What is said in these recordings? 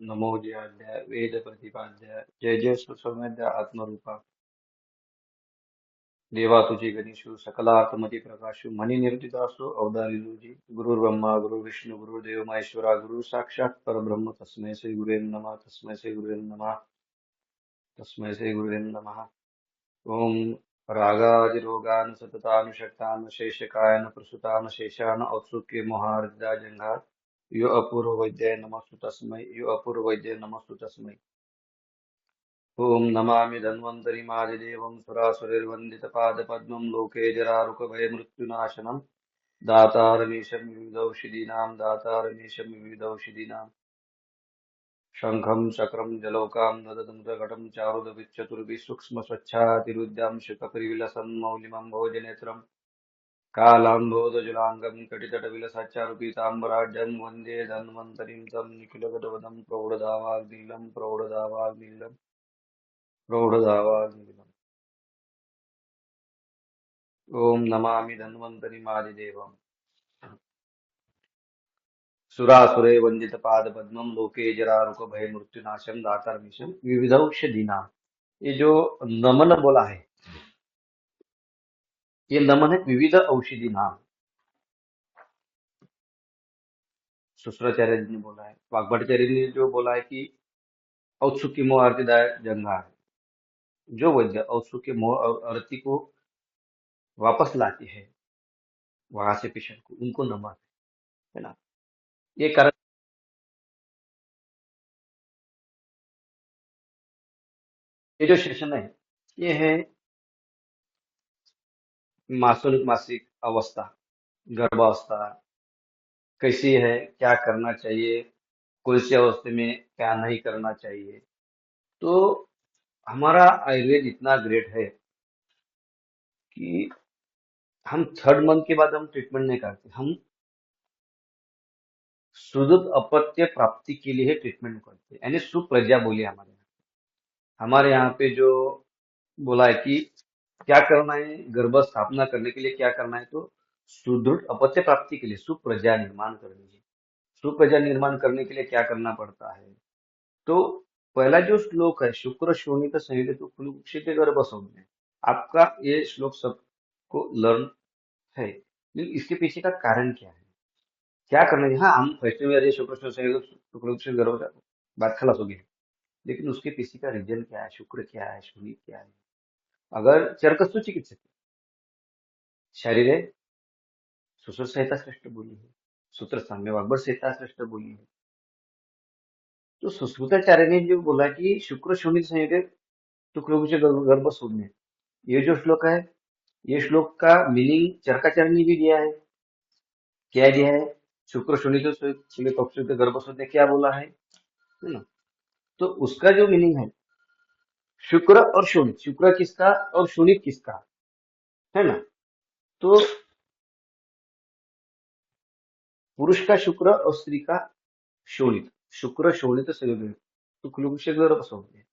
नमो जयाध्याय वेद प्रतिपाध्याय जय जय सुसमेध्य आत्मरूपा देवा तुझे गणेशु सकलात्मति प्रकाशु मणि निर्जितासु अवधारिलुजी गुरुर्ब्रह्मा गुरुर्विष्णु गुरुर्देव महेश्वरा गुरु साक्षात परब्रह्म तस्मै श्री गुरुवे नमः तस्मै श्री गुरुवे नमः तस्मै श्री गुरुवे नमः ओम रागादिरोगान सततानुशक्तान शेषकायन प्रसुतान शेषान औत्सुक्य मोहार्दा जंघार यो अपूर्व वैद्य नमस्तु तस्मै यो अपूर्व वैद्य नमस्तु तस्मै ओम नमामि धन्वन्तरिमादिदेवं सुरासुरैर्वन्दितपादपद्मं लोके जरारुकभयमृत्युनाशनं दातारमीशं विविधौषधीनां दातारमीशं विविधौषधीनां शङ्खं चक्रं जलौकां ददतं प्रकटं चारुदभिश्चतुर्भिः सूक्ष्मस्वच्छातिरुद्यां शुकपरिविलसन् मौलिमं भोजनेत्रं कालाम्भोदजलाङ्गं कटितटविलसच्चारुपीताम्बराढ्यं वन्दे धन्वन्तरिं तं निखिलगदवदं प्रौढदावाग्नीलं प्रौढदावाग्नीलं प्रौढदावाग्नीलम् ओम नमामि धन्वन्तरिमादिदेवम् सुरासुरे वंदित पाद पद्मम लोके जरारुक भय मृत्युनाशम दातारमीशम विविधौषधीनाम। ये जो नमन बोला है, ये नमन है विविध औषधि नाम। सुश्राचार्य जी ने बोला है, वाग्भटाचार्य ने जो बोला है कि औत्सुक्य मोह आरतीदायक जंघार, जो वैद्य औत्सुक्य मोह और आरती को वापस लाती है वहां से पेशेंट को, उनको नमन है ना। ये कारण ये जो सेशन है, ये है मासिक मासिक अवस्था, गर्भावस्था कैसी है, क्या करना चाहिए, कौन सी अवस्था में क्या नहीं करना चाहिए। तो हमारा आयुर्वेद इतना ग्रेट है कि हम थर्ड मंथ के बाद हम ट्रीटमेंट नहीं करते, हम सुदृढ़ अपत्य प्राप्ति के लिए ट्रीटमेंट करते हैं, यानी सुप्रज्ञा बोलिए हमारे यहाँ पे जो बोला है कि क्या करना है, गर्भ स्थापना करने के लिए क्या करना है, तो सुदृढ़ अपत्य प्राप्ति के लिए सुप्रज्ञा निर्माण करनी है। सुप्रज्ञा निर्माण करने के लिए क्या करना पड़ता है, तो पहला जो श्लोक है, शुक्र शोणित संयुक्त कुलुक्षित गर्भ संज्ञा, आपका ये श्लोक सबको लर्न है, लेकिन इसके पीछे का कारण क्या है, क्या करना है। हाँ, हम फर्स्ट में अरे शुक्र शोण संयुक्त कुलुक्षित गर्भ, बात खलास हो गई, लेकिन उसके पीछे का रीजन क्या है, शुक्र क्या है, शनि क्या है। अगर चरकस्तु चिकित्सक शरीर है, सुश्रुत संहिता श्रेष्ठ बोली है, सूत्र साम्य वाग्भट संहिता श्रेष्ठ बोली है। तो सुश्रुताचार्य ने जो बोला कि शुक्र शोणित संयुक्त शुक्र गर्भ शून्य, ये जो श्लोक है, ये श्लोक का मीनिंग चरकाचार्य ने भी दिया है। क्या दिया है, शुक्र शोणित पक्ष गर्भ शून्य क्या बोला है ना। तो उसका जो मीनिंग है, शुक्र और शोणित, शुक्र किसका और शोणित किसका, है ना। तो पुरुष का शुक्र और स्त्री का शोणित, शुक्र शोणित संयोग, तो कुलुष गर्भ शून्य।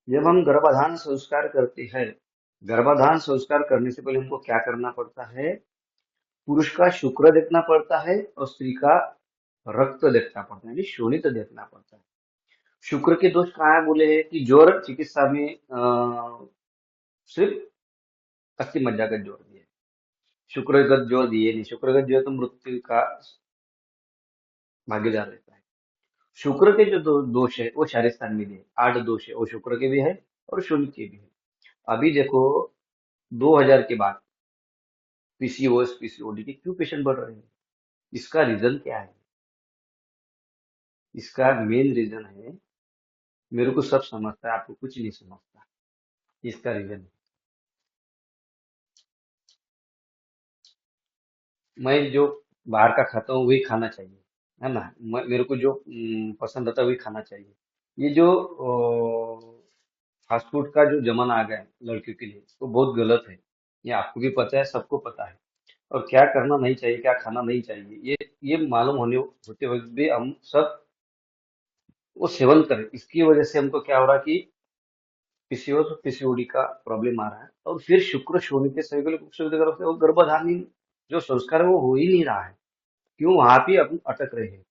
जब हम गर्भाधान संस्कार करते हैं, गर्भाधान संस्कार करने से पहले हमको क्या करना पड़ता है, पुरुष का शुक्र देखना पड़ता है और स्त्री का रक्त देखना पड़ता है, यानी शोणित देखना पड़ता है। शुक्र के दोष कहाँ है बोले हैं कि जोर चिकित्सा में सिर्फ अस्थि मज्जा का जोर दिए, शुक्रगत जोर दिए नहीं। शुक्रगत जो है तो मृत्यु का भागीदार रहता है। शुक्र के जो दोष है वो शारीरिक स्थान में दिए, 8 दोष है, वो शुक्र के भी है और शनि के भी है। अभी देखो 2000 के बाद पीसीओएस पीसीओडी के क्यों पेशेंट बढ़ रहे हैं, इसका रीजन क्या है। इसका मेन रीजन है, मेरे को सब समझता है, आपको कुछ नहीं समझता, इसका रीजन है। मैं जो बाहर का खाता हूँ वही खाना चाहिए, है ना। मेरे को जो पसंद आता है वही खाना चाहिए। ये जो फास्ट फूड का जो जमाना आ गया है लड़कियों के लिए, वो बहुत गलत है। ये आपको भी पता है, सबको पता है। और क्या करना नहीं चाहिए, क्या खाना नहीं चाहिए, ये मालूम होते हुए भी हम सब वो सेवन करें। इसकी वजह से हमको क्या हो रहा है कि पीसीओएस और पीसीओडी का प्रॉब्लम आ रहा है, और फिर शुक्र शोणित के सभी तरफ से वो गर्भधारण जो संस्कार है वो हो ही नहीं रहा है। क्यों, वहां पे अपन अटक रहे हैं।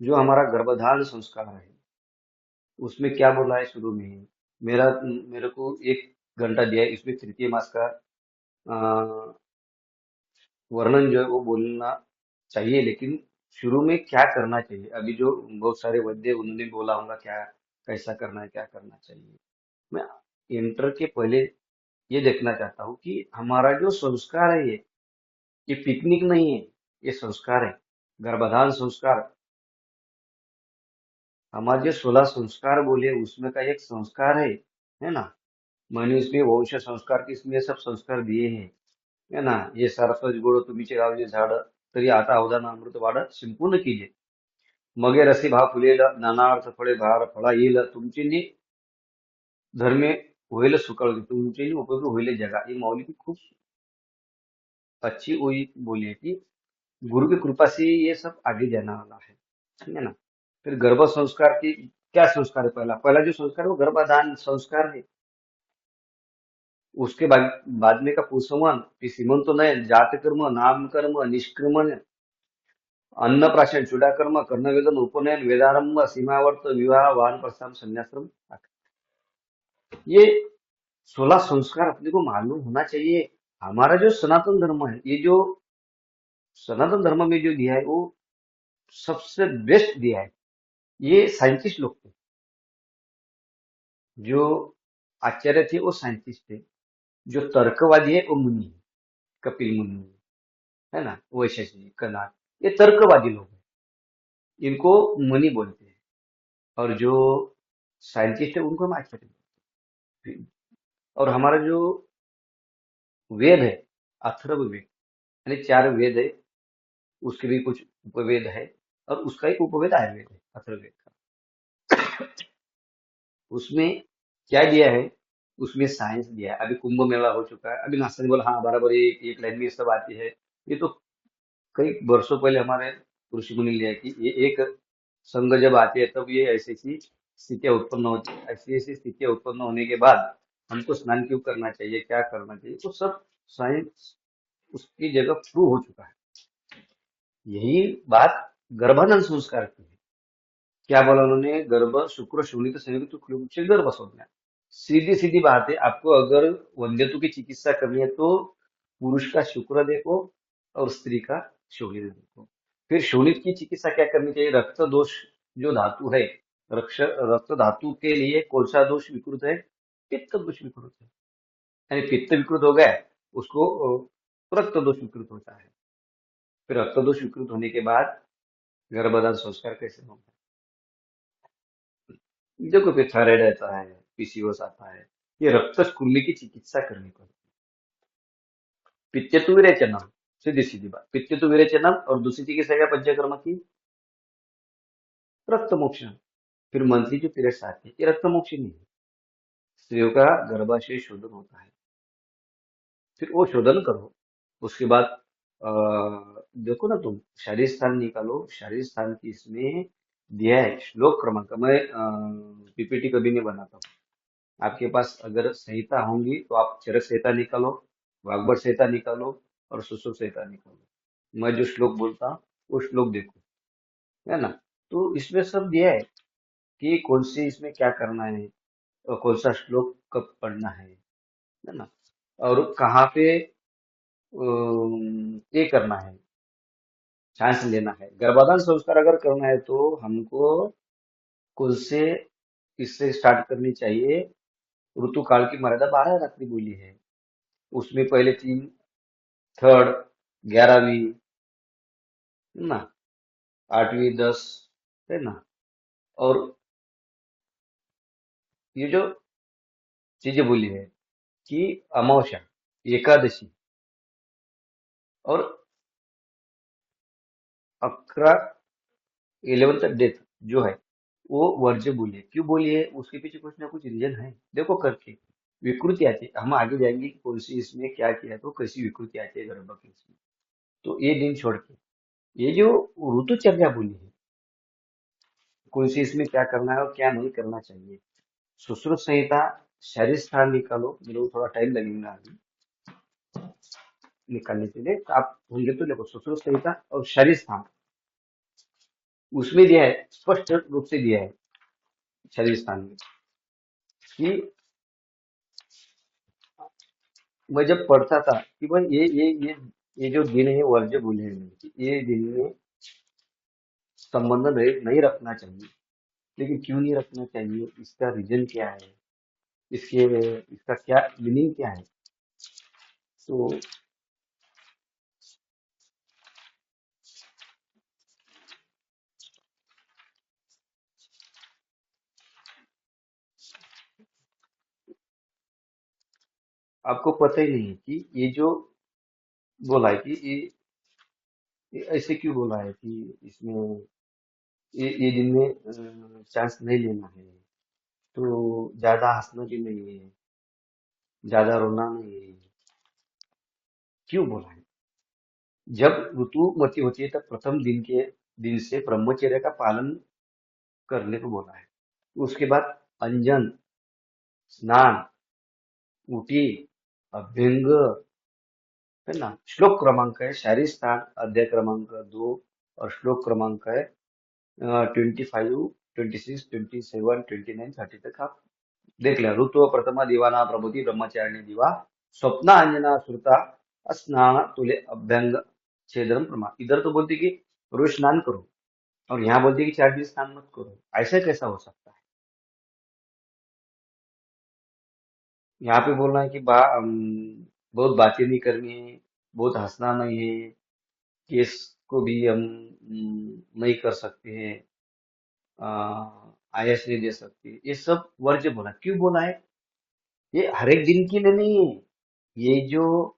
जो हमारा गर्भधारण संस्कार है उसमें क्या बोला है शुरू में ही, मेरे को 1 घंटा दिया है, इसमें तृतीय मास का अ, वर्णन जो है वो बोलना चाहिए, लेकिन शुरू में क्या करना चाहिए, अभी जो बहुत सारे वैद्य उन्होंने बोला होगा क्या कैसा करना है क्या करना चाहिए। मैं इंटर के पहले ये देखना चाहता हूँ कि हमारा जो संस्कार है ये पिकनिक नहीं है, ये संस्कार है, गर्भाधान संस्कार। हमारे जो 16 संस्कार बोले उसमें का एक संस्कार है ना। मैंने इसमें वंश संस्कार की इसमें सब संस्कार दिए हैं, है ना। ये सरस्वती गोड तुम्हीचे गावचे झाड तरी आता अवधान अमृत वाढ संपूर्ण कीजे, मगे रसी भाव फुलेल नाना अर्थ फळे भार फळा येईल तुमची नी धर्मे होईल सुकळ तुमचे नी उपयोग होईल जगा। ये मौलिक की खूब अच्छी वही बोली है कि गुरु की कृपा से ये सब आगे जाने वाला है ना। फिर गर्भ संस्कार की क्या संस्कार है, पहला पहला जो संस्कार है वो गर्भाधान संस्कार है। उसके बाद में का पुंसवन फिर सीमंत नयन जात कर्म नाम कर्म निष्क्रमण अन्नप्राशन चूडाकर्म कर्णवेदन उपनयन वेदारंभ सीमावर्त विवाह वान प्रस्थान संन्याश्रम। ये 16 संस्कार अपने को मालूम होना चाहिए। हमारा जो सनातन धर्म है, ये जो सनातन धर्म में जो दिया है वो सबसे बेस्ट दिया है। ये साइंटिस्ट लोग थे, जो आचार्य थे वो साइंटिस्ट थे, जो तर्कवादी है वो मुनि है, कपिल मुनि है ना, वैशेषिक कनाद, ये तर्कवादी लोग हैं, इनको मुनि बोलते हैं। और जो साइंटिस्ट है उनको हम आचार्य बोलते हैं। और हमारा जो वेद है, अथर्ववेद, यानी 4 वेद है, उसके भी कुछ उपवेद है, और उसका एक उपवेद आयुर्वेद है अथर्ववेद का। उसमें क्या दिया है, उसमें साइंस दिया है। अभी कुंभ मेला हो चुका है, अभी नास्ता बोला हाँ बराबर, ये एक लाइन में ये सब आती है। ये तो कई वर्षों पहले हमारे ऋषि मुनि लिया है कि ये एक संघ जब आती है तब ये ऐसी ऐसी स्थितियां उत्पन्न होती है, ऐसी ऐसी स्थितियां उत्पन्न होने के बाद हमको स्नान क्यों करना चाहिए, क्या करना चाहिए, तो सब साइंस उसकी जगह प्रूव हो चुका है। यही बात गर्भाधान संस्कार की है। क्या बोला उन्होंने, गर्भ शुक्र शोणित संयुक्त रूप से गर्भ सोचना। सीधी सीधी बात है, आपको अगर वंध्यत्व की चिकित्सा करनी है तो पुरुष का शुक्र देखो और स्त्री का शोणित देखो। फिर शोणित की चिकित्सा क्या करनी चाहिए, रक्त दोष जो धातु है, रक्त धातु के लिए कौन सा दोष विकृत है, पित्त दोष विकृत है। यानी पित्त विकृत हो गया, उसको रक्त दोष विकृत होता है। फिर रक्त दोष विकृत होने के बाद गर्भधान संस्कार कैसे होगा। देखो फिर थायराइड आता है, पीसीओएस आता है, ये रक्त कुंडली की चिकित्सा करनी पड़ती है। पित्तत्व विरेचनम, सीधी सीधी बात, पित्तत्व विरेचनम, और दूसरी चिकित्सा क्या पंचकर्म की, रक्त मोक्षण। फिर मंथली जो पीरियड्स आते हैं ये रक्त मोक्षण नहीं है, स्त्रियों का गर्भाशय शोधन होता है। फिर वो शोधन करो, उसके बाद देखो ना, तुम शारीर स्थान निकालो, शारीर स्थान की इसमें दिया है श्लोक क्रमांक। मैं पीपीटी कभी नहीं बनाता हूँ। आपके पास अगर संहिता होंगी तो आप चरक संहिता निकालो, वाग्भट संहिता निकालो, और सुश्रुत संहिता निकालो। मैं जो श्लोक बोलता हूँ वो श्लोक देखो, है ना। तो इसमें सब दिया है कि कौन सी इसमें क्या करना है, और कौन सा श्लोक कब पढ़ना है ना, और कहाँ पे ये करना है, चांस लेना है। गर्भाधान संस्कार अगर करना है तो हमको कौन से इससे स्टार्ट करनी चाहिए। ऋतुकाल की मर्यादा 12 रात्रि बोली है, उसमें पहले 3, थर्ड, 11वीं, है ना, 8वीं, 10, है ना। और ये जो चीजें बोली है कि अमावस्या, एकादशी, और 11th डेथ जो है वो वर्ज्य बोली है। क्यों बोली है, उसके पीछे कुछ ना कुछ रीजन है, देखो करके। विकृति आती है, हम आगे जाएंगे कि कौन सी इसमें क्या किया तो कैसी विकृति आती है गर्भ की इसमें। तो ये दिन छोड़ के ये जो ऋतुचर्या बोली है, कौन सी इसमें क्या करना है और क्या नहीं करना चाहिए। सुश्रुत संहिता, शारीर स्थान निकालो, मेरे को थोड़ा टाइम लगेगा अभी निकालने के लिए, तो आप होंगे तो देखो सुश्रुत संहिता और शारीर स्थान, उसमें दिया है, स्पष्ट रूप से दिया है शरीर स्थान में कि मैं जब पढ़ता था कि भाई ये जो दिन है वर्ज्य बोले हैं कि ये दिन में संबंध नहीं रखना चाहिए। लेकिन क्यों नहीं रखना चाहिए, इसका रीजन क्या है, इसके इसका क्या मीनिंग क्या है। तो आपको पता ही नहीं है कि ये जो बोला है कि ये ऐसे क्यों बोला है कि इसमें ये दिन में चांस नहीं लेना है, तो ज्यादा हंसना भी नहीं है, ज्यादा रोना नहीं है, क्यों बोला है। जब ऋतुमती होती है तब प्रथम दिन से ब्रह्मचर्य का पालन करने को बोला है। उसके बाद अंजन, स्नान, उटी, अभ्यंग, है ना। श्लोक क्रमांक है शारीर स्थान अध्याय क्रमांक 2, और श्लोक क्रमांक है 25, 26, 27, 29, 30 तक आप देख लें। ऋतु प्रथमा दीवाना प्रभुति ब्रह्मचारिणी दीवा स्वप्न अंजना श्रुता स्नान तुले अभ्यंग छेदरम प्रमा। इधर तो बोलती कि रोज स्नान करो, और यहाँ बोलती कि 4 दिन स्नान मत करो। ऐसा कैसा हो सकता है। यहाँ पे बोलना है कि बहुत बातें नहीं करनी है, बहुत हंसना नहीं है, केस को भी हम नहीं कर सकते हैं, आयस नहीं दे सकते, ये सब वर्ज्य बोला। क्यों बोला है, ये हर एक दिन के लिए नहीं है। ये जो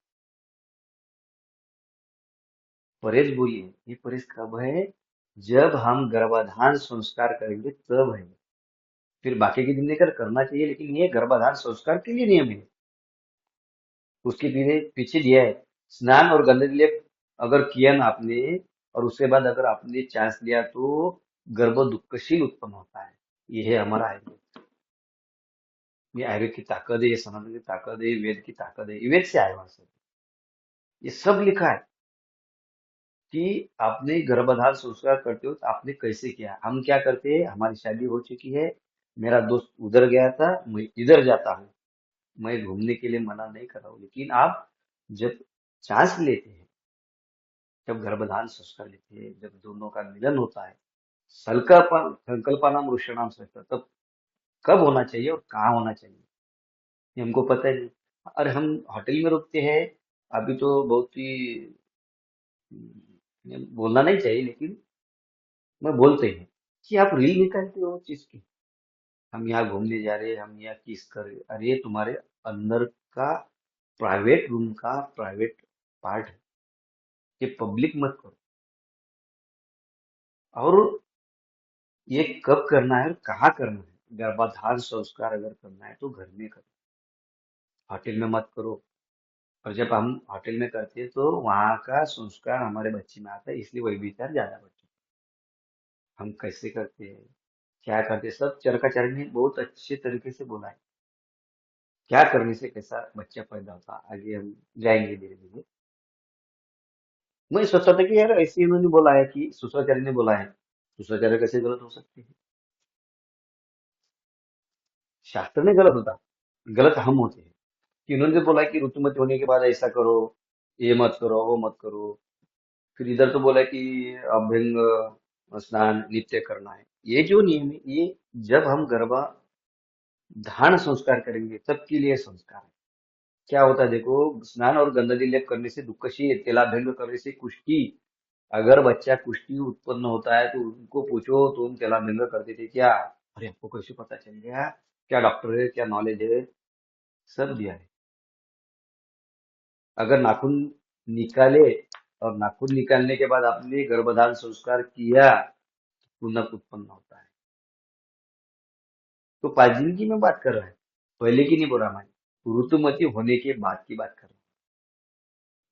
परहेज बोली है, ये परहेज कब है, जब हम गर्भाधान संस्कार करेंगे तब है। फिर बाकी के दिन लेकर करना चाहिए, लेकिन ये गर्भाधान संस्कार के लिए नियम है। उसके पीछे पीछे दिया है, स्नान और गंदगी लेप अगर किया ना आपने, और उसके बाद अगर आपने चांस लिया तो गर्भ दुःखशील उत्पन्न होता है। ये है हमारा आयुर्वेद। ये आयुर्वेद की ताकत है, ये सनातन की ताकत है, ये वेद की ताकत है, ये वेद से आया हुआ सब। ये सब लिखा है कि आपने गर्भाधान संस्कार करते हो तो आपने कैसे किया। हम क्या करते हैं, हमारी शादी हो चुकी है, मेरा दोस्त उधर गया था, मैं इधर जाता हूँ, मैं घूमने के लिए मना नहीं कर रहा हूँ, लेकिन आप जब चांस लेते हैं, जब गर्भधान संस्कार लेते हैं, जब दोनों का मिलन होता है, संकल्पनाम रुषणाम श्रेष्ठ, तब कब होना चाहिए और कहाँ होना चाहिए, ये हमको पता ही नहीं। और हम होटल में रुकते हैं। अभी तो बहुत ही बोलना नहीं चाहिए, लेकिन मैं बोलते हैं कि आप रील निकालते हो चीज की। हम यहाँ घूमने जा रहे हैं, हम यहाँ किस कर रहे हैं। अरे ये तुम्हारे अंदर का प्राइवेट रूम का प्राइवेट पार्ट है, ये पब्लिक मत करो। और ये कब करना है और कहाँ करना है, गर्भाधान संस्कार अगर करना है तो घर में करो, होटल में मत करो। और जब हम होटल में करते हैं तो वहाँ का संस्कार हमारे बच्चे में आता है, इसलिए वही विचार ज्यादा बच्चे। हम कैसे करते हैं, क्या करते हैं, सब चरका चरक ने बहुत अच्छे तरीके से बोला है। क्या करने से कैसा बच्चा पैदा होता है, आगे हम जाएंगे धीरे धीरे। मैं सोचता था कि यार ऐसे इन्होंने बोला है कि शुक्राचार्य ने बोला है, शुक्राचार्य कैसे गलत हो सकते हैं। शास्त्र में गलत होता, गलत हम होते हैं। कि इन्होंने जो बोला है कि ऋतुमती होने के बाद ऐसा करो, ये मत करो, वो मत करो। फिर इधर तो बोला है कि अभ्यंग स्नान नित्य करना है। ये जो नियम है, ये जब हम गर्भाधान संस्कार करेंगे तब के लिए संस्कार है। क्या होता है देखो, स्नान और गंगा लेप करने से दुःखशी, तेलाभ्यंग करने से कुष्ठी। अगर बच्चा कुष्ठी उत्पन्न होता है तो उनको पूछो, तुम तेलाभ्यंग करते थे क्या। अरे आपको कैसे पता चल गया, क्या डॉक्टर है, क्या नॉलेज है, सब दिया है। अगर नाखून निकाले और नाखून निकालने के बाद आपने गर्भधान संस्कार किया, पुनः उत्पन्न होता है। तो 5 दिन की मैं बात कर रहा है, पहले की नहीं बोल रहा मैं, ऋतुमती होने के बाद की बात कर रहा हूँ।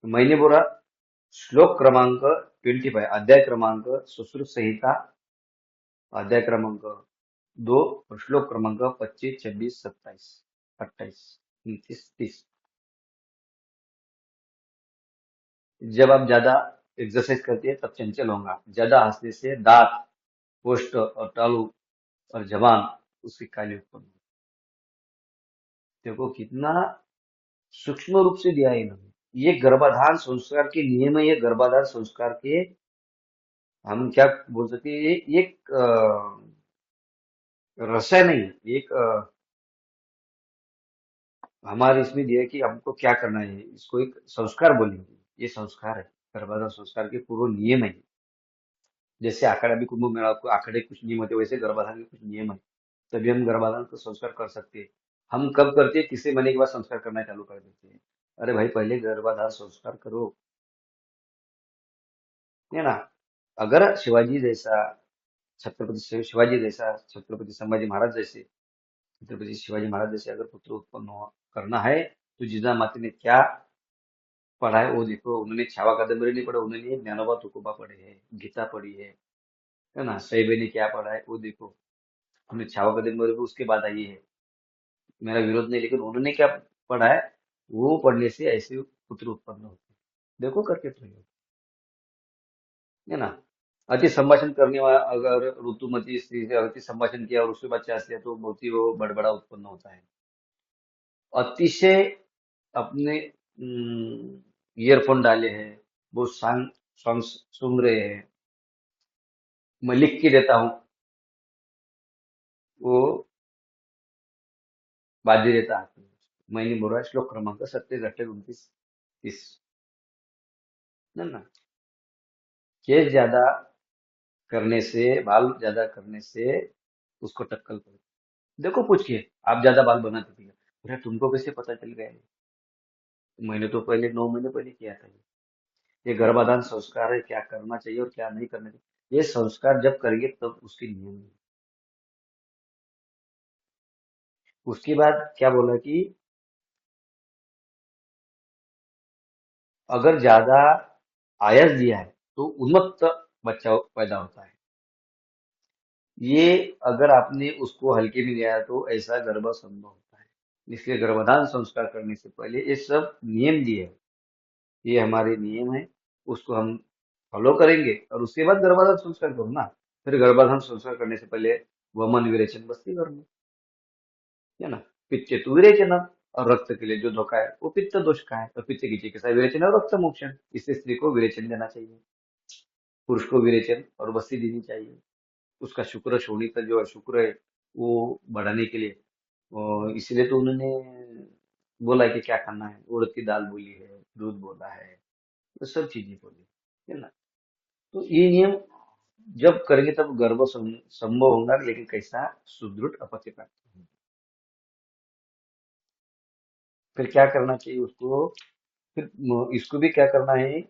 तो मैंने बोला श्लोक क्रमांक 25, अध्याय क्रमांक सुश्रुत संहिता, अध्याय क्रमांक 2, और श्लोक क्रमांक 25, 26, 27, 28, 29, 30। जब आप ज्यादा एक्सरसाइज करते हैं तब चंचल होगा, ज्यादा हंसने से दांत पोस्ट और तालु और जवान उसकी काली उत्पन्न हुई। देखो कितना सूक्ष्म रूप से दिया है इन्होंने। ये गर्भाधान संस्कार के नियम है, ये गर्भाधान संस्कार के हम क्या बोल सकते हैं, ये एक रसायन नहीं है, एक हमारे इसमें दिया है कि हमको क्या करना है, इसको एक संस्कार बोलेंगे। ये संस्कार है, गर्भाधान संस्कार के पूर्व नियम है। जैसे आखड़ा भी कुंभ मेला को आखड़े कुछ नियम होते हैं, वैसे गर्भाधान के कुछ नियम है, तभी हम गर्भाधान को संस्कार कर सकते हैं। हम कब करते हैं, तीसरे महीने के बाद संस्कार करना चालू कर देते हैं। अरे भाई पहले गर्भाधान संस्कार करो, है ना। अगर शिवाजी जैसा, शिवाजी जैसा, छत्रपति संभाजी महाराज जैसे, छत्रपति शिवाजी महाराज जैसे अगर पुत्र उत्पन्न करना है, तो जिजामाता ने क्या पढ़ा है वो देखो। उन्होंने छावा कादम्बरी नहीं पढ़ा, उन्होंने ज्ञानोबा तुकोबा पढ़े है, गीता पढ़ी है ना। सईबे ने क्या पढ़ा है वो देखो। हमने छावा कादम्बरी को उसके बाद आई है, मेरा विरोध नहीं, लेकिन उन्होंने क्या पढ़ा है, वो पढ़ने से ऐसे पुत्र उत्पन्न होते हैं। देखो करके प्रयोग, है ना। अति संभाषण करने वाला अगर ऋतुमती स्त्री से अति संभाषण किया और उसके बाद चाह किया, तो बहुत ही वो बड़बड़ा उत्पन्न होता है। अतिशय अपने ईयरफोन डाले हैं, वो सॉन्ग सुन रहे हैं, मैं लिख के देता हूँ, वो बाध्य देता है। मैं नहीं बोल रहा, श्लोक क्रमांक 27, 28, 29, 30, है ना। केस ज्यादा करने से, बाल ज्यादा करने से उसको टक्कल करो। देखो पूछिए, आप ज्यादा बाल बनाते थे क्या? अरे तुमको कैसे पता चल गया ये? मैंने तो पहले 9 महीने पहले किया था ये गर्भाधान संस्कार है, क्या करना चाहिए और क्या नहीं करना चाहिए, ये संस्कार जब करेंगे तब उसके नियम है। उसके बाद क्या बोला कि अगर ज्यादा आयस दिया है तो उन्मत्त बच्चा पैदा होता है। ये अगर आपने उसको हल्के में लिया है तो ऐसा गर्भ संभव होता है। इसलिए गर्भाधान संस्कार करने से पहले ये सब नियम दिए हैं, ये हमारे नियम है, उसको हम फॉलो करेंगे और उसके बाद गर्भाधान संस्कार करो ना। फिर गर्भाधान संस्कार करने से पहले वमन विरेचन बस्ती कर लो, है ना। पित्त तो विरेचन, और रक्त के लिए जो धोखा है वो पित्त दोष का है, तो पित्त की चिकित्सा विरेचन और रक्त मोक्षण। इससे स्त्री को विरेचन देना चाहिए, पुरुष को विरेचन और बस्ती देनी चाहिए। उसका शुक्र शोणित जो है शुक्र है, वो बढ़ाने के लिए। और इसलिए तो उन्होंने बोला है कि क्या करना है, उड़द की दाल बोली है, दूध बोला है, तो सब चीजें बोली है ना। तो ये नियम जब करेंगे तब गर्भ संभव होगा, लेकिन कैसा, सुदृढ़ अपत्य प्राप्त होगा। फिर क्या करना चाहिए उसको, फिर इसको भी क्या करना है,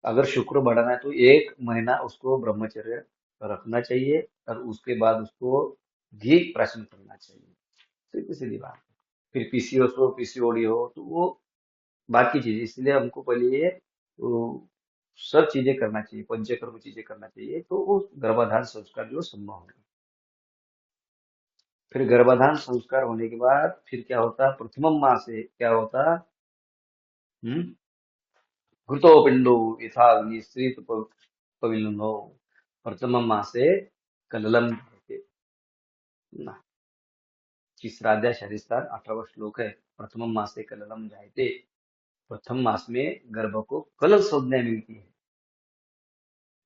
अगर शुक्र बढ़ाना है तो 1 महीना उसको ब्रह्मचर्य रखना चाहिए, और उसके बाद उसको घी प्राशन करना चाहिए। सीधी सीधी बात है। फिर पीसीओएस हो, पीसीओडी हो, तो वो बात की चीज है। इसलिए हमको पहले ये वो सब चीजें करना चाहिए, पंचकर्म चीजें करना चाहिए, तो वो गर्भाधान संस्कार जो संभव होगा। फिर गर्भाधान संस्कार होने के बाद फिर क्या होता, प्रथम माह से क्या होता, हम्म घृतो पिंडो यथा अग्नि स्त्री पविलनो, प्रथम माह से कललम भरते ना। तीसरा शरीस्तान 18वां श्लोक है। प्रथम मास से कललम जायते, प्रथम मास में गर्भ को कलल संज्ञा मिलती है।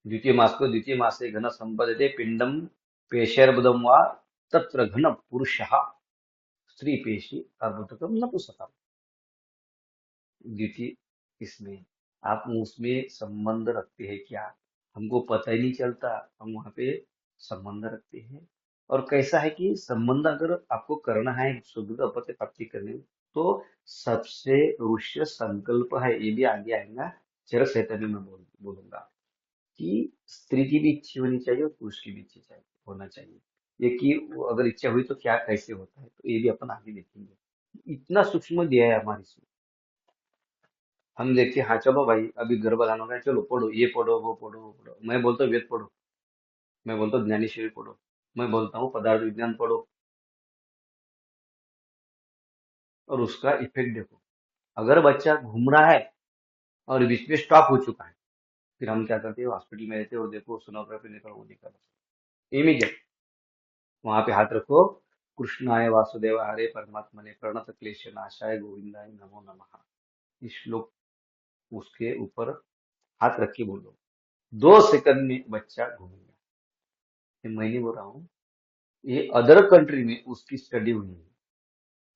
द्वितीय मास से घन संपदते पिंडम पेशैर्बुदम वा, तत्र घन पुरुषः स्त्री पेशी अर्बुदकम नपुंसकम। द्वितीय इसमें आप उसमें संबंध रखते हैं क्या, हमको पता ही नहीं चलता, हम वहां पे संबंध रखते हैं। और कैसा है कि संबंध अगर आपको करना है सुदृढ़ अपत्य प्राप्ति करने में, तो सबसे ऋष्य संकल्प है, ये भी आगे आएगा, चरक संहिता में मैं बोलूंगा कि स्त्री की भी इच्छा होनी चाहिए और पुरुष की भी इच्छा होना चाहिए। ये कि वो अगर इच्छा हुई तो क्या कैसे होता है, तो ये भी अपन आगे देखेंगे। इतना सूक्ष्म दिया है हमारे इसमें। हम देखते हैं, हाँ चलो भाई अभी गर्भाधान हो गया, चलो पढ़ो, ये पढ़ो, वो पढ़ो, वो पढ़ो। मैं बोलता हूँ वेद पढ़ो, मैं बोलता हूँ ज्ञानेश्वरी पढ़ो, मैं बोलता हूँ पदार्थ विज्ञान पढ़ो, और उसका इफेक्ट देखो। अगर बच्चा घूम रहा है और बीच में स्टॉप हो चुका है, फिर हम क्या करते हैं, हॉस्पिटल में रहते हैं और देखो सोनोग्राफी निकल, वो निकल इमीडिएट वहां पे हाथ रखो, कृष्णाय वासुदेव हरे परमात्मने प्रणत क्लेश नाशाय गोविंदाय नमो नमः, इस श्लोक उसके ऊपर हाथ रख के बोलो, 2 सेकंड में बच्चा घूमेगा। ये मैं नहीं बोल रहा हूँ, ये अदर कंट्री में उसकी स्टडी हुई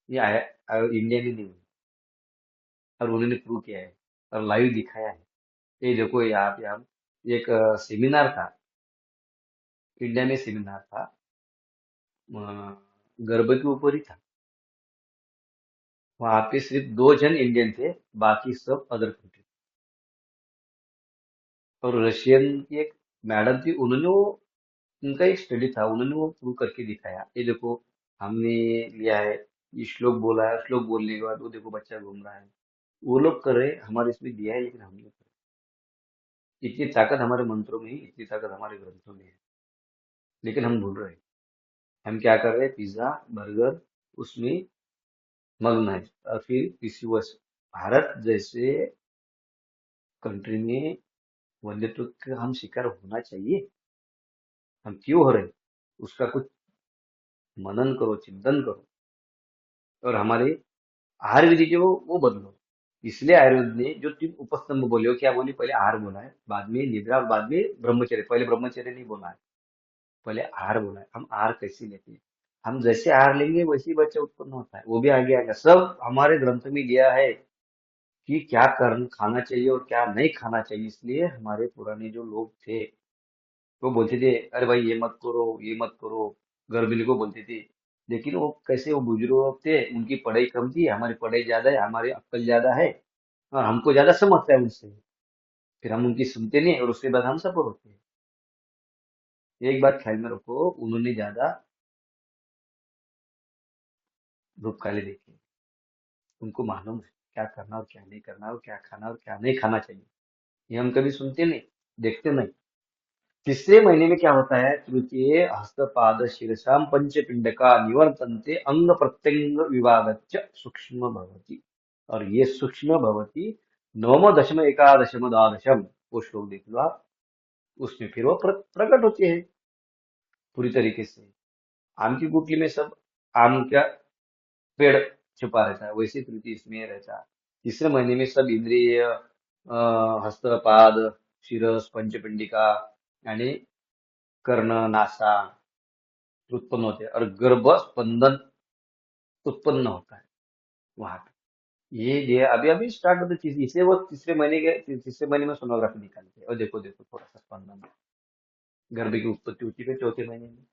है, इंडिया में नहीं हुई, और उन्होंने प्रूव किया है और लाइव दिखाया है। ये देखो यहाँ पे हम एक सेमिनार था, इंडिया में सेमिनार था, अ, गर्भ के ऊपर ही था। वहां पे सिर्फ 2 जन इंडियन थे, बाकी सब अदर कंट्री। और रशियन की एक मैडम थी, उनका एक स्टडी था, उन्होंने वो प्रूव करके दिखाया। ये देखो हमने लिया है, ये श्लोक बोला है, श्लोक बोलने के बाद वो देखो बच्चा घूम रहा है। वो लोग कर रहे हैं, हमारे इसमें दिया है, लेकिन हम नहीं कर रहे। इतनी ताकत हमारे मंत्रों में ही, इतनी ताकत हमारे ग्रंथों में है, लेकिन हम भूल रहे हैं। हम क्या कर रहे हैं, पिज्जा बर्गर उसमें मग्न है। और फिर किसी वर्ष भारत जैसे कंट्री में वन्यत्व का हम शिकार होना चाहिए? हम क्यों हो रहे हैं? उसका कुछ मनन करो, चिंतन करो, और हमारे आहार विधि जो वो बदलो। इसलिए आयुर्वेद ने जो 3 उपस्तंभ बोले, वो क्या बोली, पहले आहार बोला है, बाद में निद्रा, और बाद में ब्रह्मचर्य। पहले ब्रह्मचर्य नहीं बोला है, पहले आहार बोला है। हम आहार कैसे लेते हैं, हम जैसे आहार लेंगे वैसे ही बच्चा उत्पन्न होता है, वो भी आगे आएगा। सब हमारे ग्रंथ में दिया है कि क्या करना, खाना चाहिए और क्या नहीं खाना चाहिए। इसलिए हमारे पुराने जो लोग थे, वो बोलते थे अरे भाई ये मत करो, ये मत करो, गर्भिणी को बोलते थे। लेकिन वो कैसे, वो बुजुर्ग लोग थे, उनकी पढ़ाई कम थी, हमारी पढ़ाई ज्यादा है, हमारी अक्ल ज्यादा है, और हमको ज्यादा समझता है उनसे। फिर हम उनकी सुनते नहीं, और उसके बाद हम सफर होते हैं। एक बात ख्याल में रखो, उन्होंने ज्यादा धूप काले देखे, उनको मालूम है क्या करना और क्या नहीं करना, और क्या खाना और क्या नहीं खाना चाहिए। ये हम कभी सुनते नहीं, देखते नहीं। तीसरे महीने में क्या होता है, तृतीय हस्तपाद शीर्षाम पंच पिंड का निवर्तन्ते अंग प्रत्यंग विभागच्च सूक्ष्म भवति। और ये सूक्ष्म भवति नवम दशम एकादशम द्वादशम, वो श्लोक देख लो आप, उसमें फिर वो प्रकट होते हैं पूरी तरीके से। आम की गुठली में सब आम का पेड़ छुपा रहता है, वैसे तृतीय इसमें रहता है। तीसरे महीने में सब इंद्रिय, हस्तपाद शिरस पंचपिंडिका यानी कर्ण नासा उत्पन्न होते हैं, और गर्भ स्पंदन उत्पन्न होता है वहां पे। ये अभी अभी स्टार्ट होती चीज, इसलिए वो तीसरे महीने में सोनोग्राफी निकालते हैं, और देखो देखो थोड़ा सा स्पंदन, गर्भ की उत्पत्ति होती है चौथे महीने में,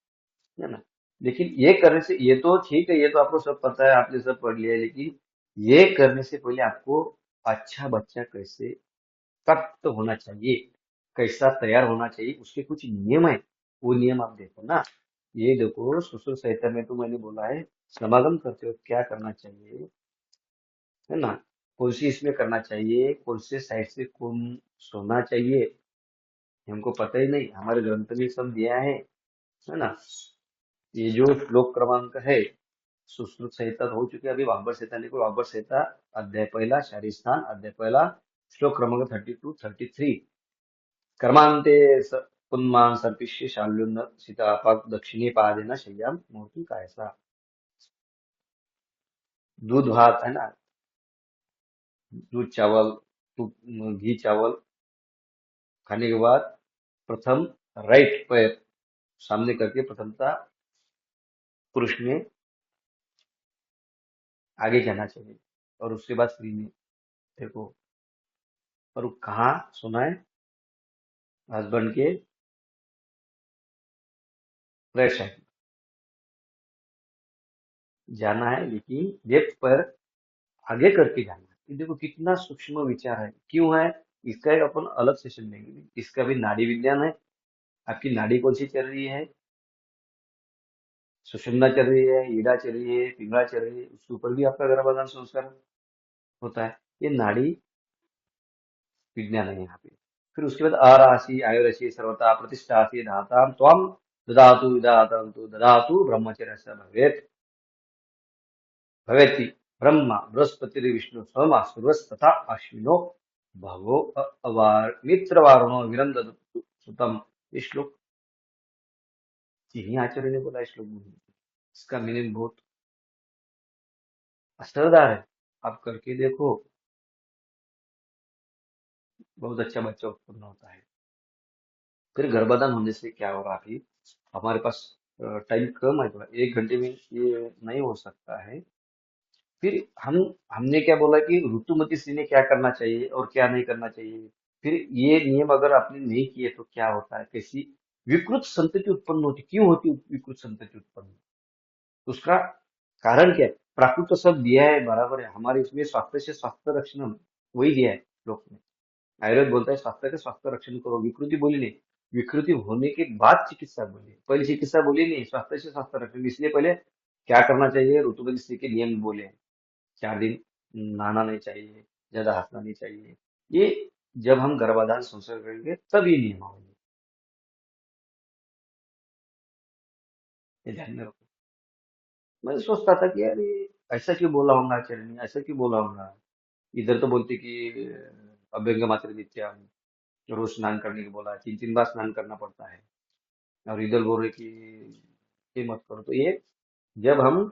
है ना। लेकिन ये करने से, ये तो ठीक है, ये तो आपको सब पता है, आपने सब पढ़ लिया है, लेकिन ये करने से पहले आपको अच्छा बच्चा कैसे प्राप्त होना चाहिए, कैसा तैयार होना चाहिए, उसके कुछ नियम है। वो नियम आप देखो ना। ये देखो सुश्रुत संहिता में तो मैंने बोला है, समागम करते हो क्या करना चाहिए, है ना। कौन सी इसमें करना चाहिए, कौन से साइड से कौन सोना चाहिए, हमको पता ही नहीं, हमारे ग्रंथ में सब दिया है ना। ये जो श्लोक क्रमांक है, सुश्रुत संहिता तो हो चुकी है, अभी वाग्भट संहिता निकलो। वाग्भट संहिता अध्याय पहला शारीर स्थान, अध्याय पहला, श्लोक क्रमांक 32-33। कर्मांते पुन्मान सर्पिष्य शाल्युन्न सीतापाक दक्षिणी पादेन शय्याम मोहितुं कायसा। दूध भात है ना, दूध चावल, घी चावल खाने के बाद प्रथम राइट पैर सामने करके प्रथमता पुरुष में आगे जाना चाहिए, और उसके बाद स्त्री में। देखो, और वो कहाँ सुना है, हस्बैंड के राइट साइड जाना है, लेकिन लेफ्ट पैर आगे करके जाना है। ये देखो कितना सूक्ष्म विचार है, क्यों है, इसका एक अपन अलग सेशन लेंगे। इसका भी नाड़ी विज्ञान है, आपकी नाड़ी कौन सी चल रही है, सुषुम्ना चल रही है, ईड़ा चल रही है, पिंगला चल रही है, उसके ऊपर भी आपका गर्भाधान संस्कार होता है। ये नाड़ी विज्ञान है यहाँ पे। फिर उसके बाद अराशि आयुरसि सर्वता प्रतिष्ठासी धाताम त्वम ददातु विधातम तु ददातु ब्रह्मचर्य स भवेत् भवेति ब्रह्मा बृहस्पति विष्णु सोमा सूर्यस्तथा अश्विनो भवो अवार मित्र वारुणो विरंद सुतम। ये श्लोक जिन्हीं आचार्य ने बोला, श्लोक बोलने के। इसका मीनिंग बहुत असरदार है। आप करके देखो, बहुत अच्छा बच्चा उत्पन्न होता है। फिर गर्भाधान होने से क्या हो रहा है, हमारे पास टाइम कम है, थोड़ा 1 घंटे में ये नहीं हो सकता है। फिर हम हमने क्या बोला कि ऋतुमती स्त्री ने क्या करना चाहिए और क्या नहीं करना चाहिए। फिर ये नियम अगर आपने नहीं किए तो क्या होता है, कैसी विकृत संतति उत्पन्न होती, क्यों होती विकृत संतति उत्पन्न, उसका कारण क्या है। प्राकृत तो सब दिया है, बराबर है, हमारे इसमें स्वास्थ्य से स्वास्थ्य रक्षण वही दिया है लोक में। आयुर्वेद बोलता है स्वास्थ्य का स्वास्थ्य रक्षण करो, विकृति बोली नहीं। विकृति होने के बाद चिकित्सा बोली, पहले चिकित्सा बोली नहीं, स्वास्थ्य से स्वास्थ्य रक्षण। इसलिए पहले क्या करना चाहिए, ऋतुमती स्त्री के नियम बोले हैं। 4 दिन नहाना नहीं चाहिए, ज्यादा हंसना नहीं चाहिए। ये जब हम गर्भाधान संस्कार करेंगे तब ये नियम होंगे, ये ध्यान में रखो। मैं सोचता था कि यार ये ऐसा क्यों बोला होगा आचार्य ने, ऐसा क्यों बोला होगा। इधर तो बोलते कि अभ्यंग मात्र नित्याम, रोज स्नान करने को बोला, 3 3 बार स्नान करना पड़ता है। और इधर बोल रहे कि ये मत करो। तो ये जब हम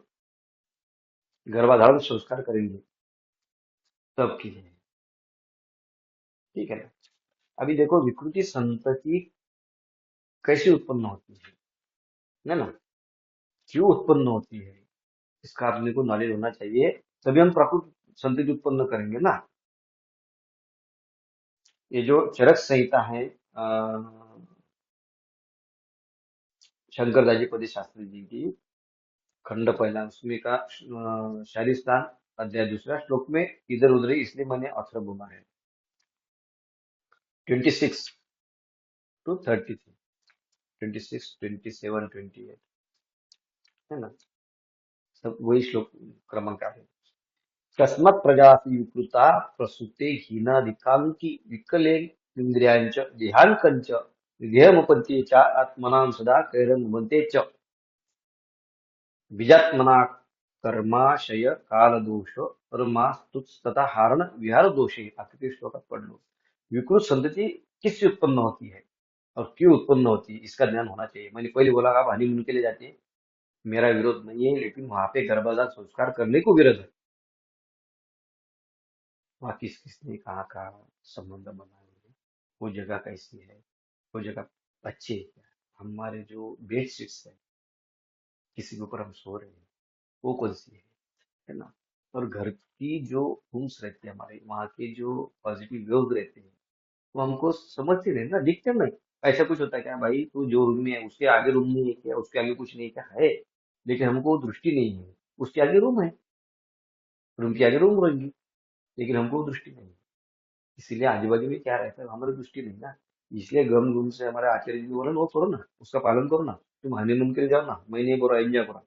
गर्भाधान संस्कार करेंगे तब की है, ठीक है ना। अभी देखो विकृति संतति कैसे उत्पन्न होती है ना, क्यों उत्पन्न होती है, इसका अपने को नॉलेज होना चाहिए। तभी हम प्राकृत संतति उत्पन्न करेंगे ना। ये जो चरक संहिता है, शंकर दाजी पति शास्त्री जी की, खंड पहला, उसमें का शारीर स्थान, अध्याय दूसरा, श्लोक में इधर उधर ही, इसलिए मैंने अक्षर बोला है। 26 to 33, 26, 27, 28, है ना, सब वही श्लोक क्रमांक है। तस्मत् प्रजाति विकृता प्रसूते हीनादिकांकी विकलेन्द्रियांच देहांकंच विधेयमुपत्ये च आत्मनां सदा कैरमुपन्ते च बीजात्मना कर्माशय काल दोष कर्मा तथा हारण विहार दोषे। आखिरी श्लोक पढ़ लो। विकृत संतति किससे उत्पन्न होती है और क्यों उत्पन्न होती है, इसका ज्ञान होना चाहिए। मैंने पहले बोला आप हनीमून के लिए जाते हैं, मेरा विरोध नहीं है, लेकिन वहां पे गर्भाधान संस्कार करने को विरोध है। वहाँ किस किसने कहाँ का संबंध बनाए हुए हैं, वो जगह कैसी है, वो जगह अच्छी है क्या, हमारे जो बेडशीट्स है, किसी के ऊपर हम सो रहे हैं, वो कौन सी है ना। और घर की जो रूम्स रहते हैं हमारे, वहाँ के जो पॉजिटिव वेव्स रहते हैं, वो हमको समझते नहीं ना, दिखते नहीं। ऐसा कुछ होता है क्या भाई, तू जो रूम में है उसके आगे रूम नहीं है क्या, उसके आगे कुछ नहीं है क्या, है, लेकिन हमको दृष्टि नहीं है। उसके आगे रूम है, रूम के आगे रूम रहेंगी, लेकिन हमको दृष्टि नहीं है। इसीलिए आजू बाजू में क्या रहता है हमारी दृष्टि नहीं ना। इसलिए गम गुम से हमारे आचार्य जी ने बोला ना, वो करो ना, उसका पालन करो ना। तुम हनीमून के लिए जाओ ना, मैं नहीं बोल रहा एंजॉय करो,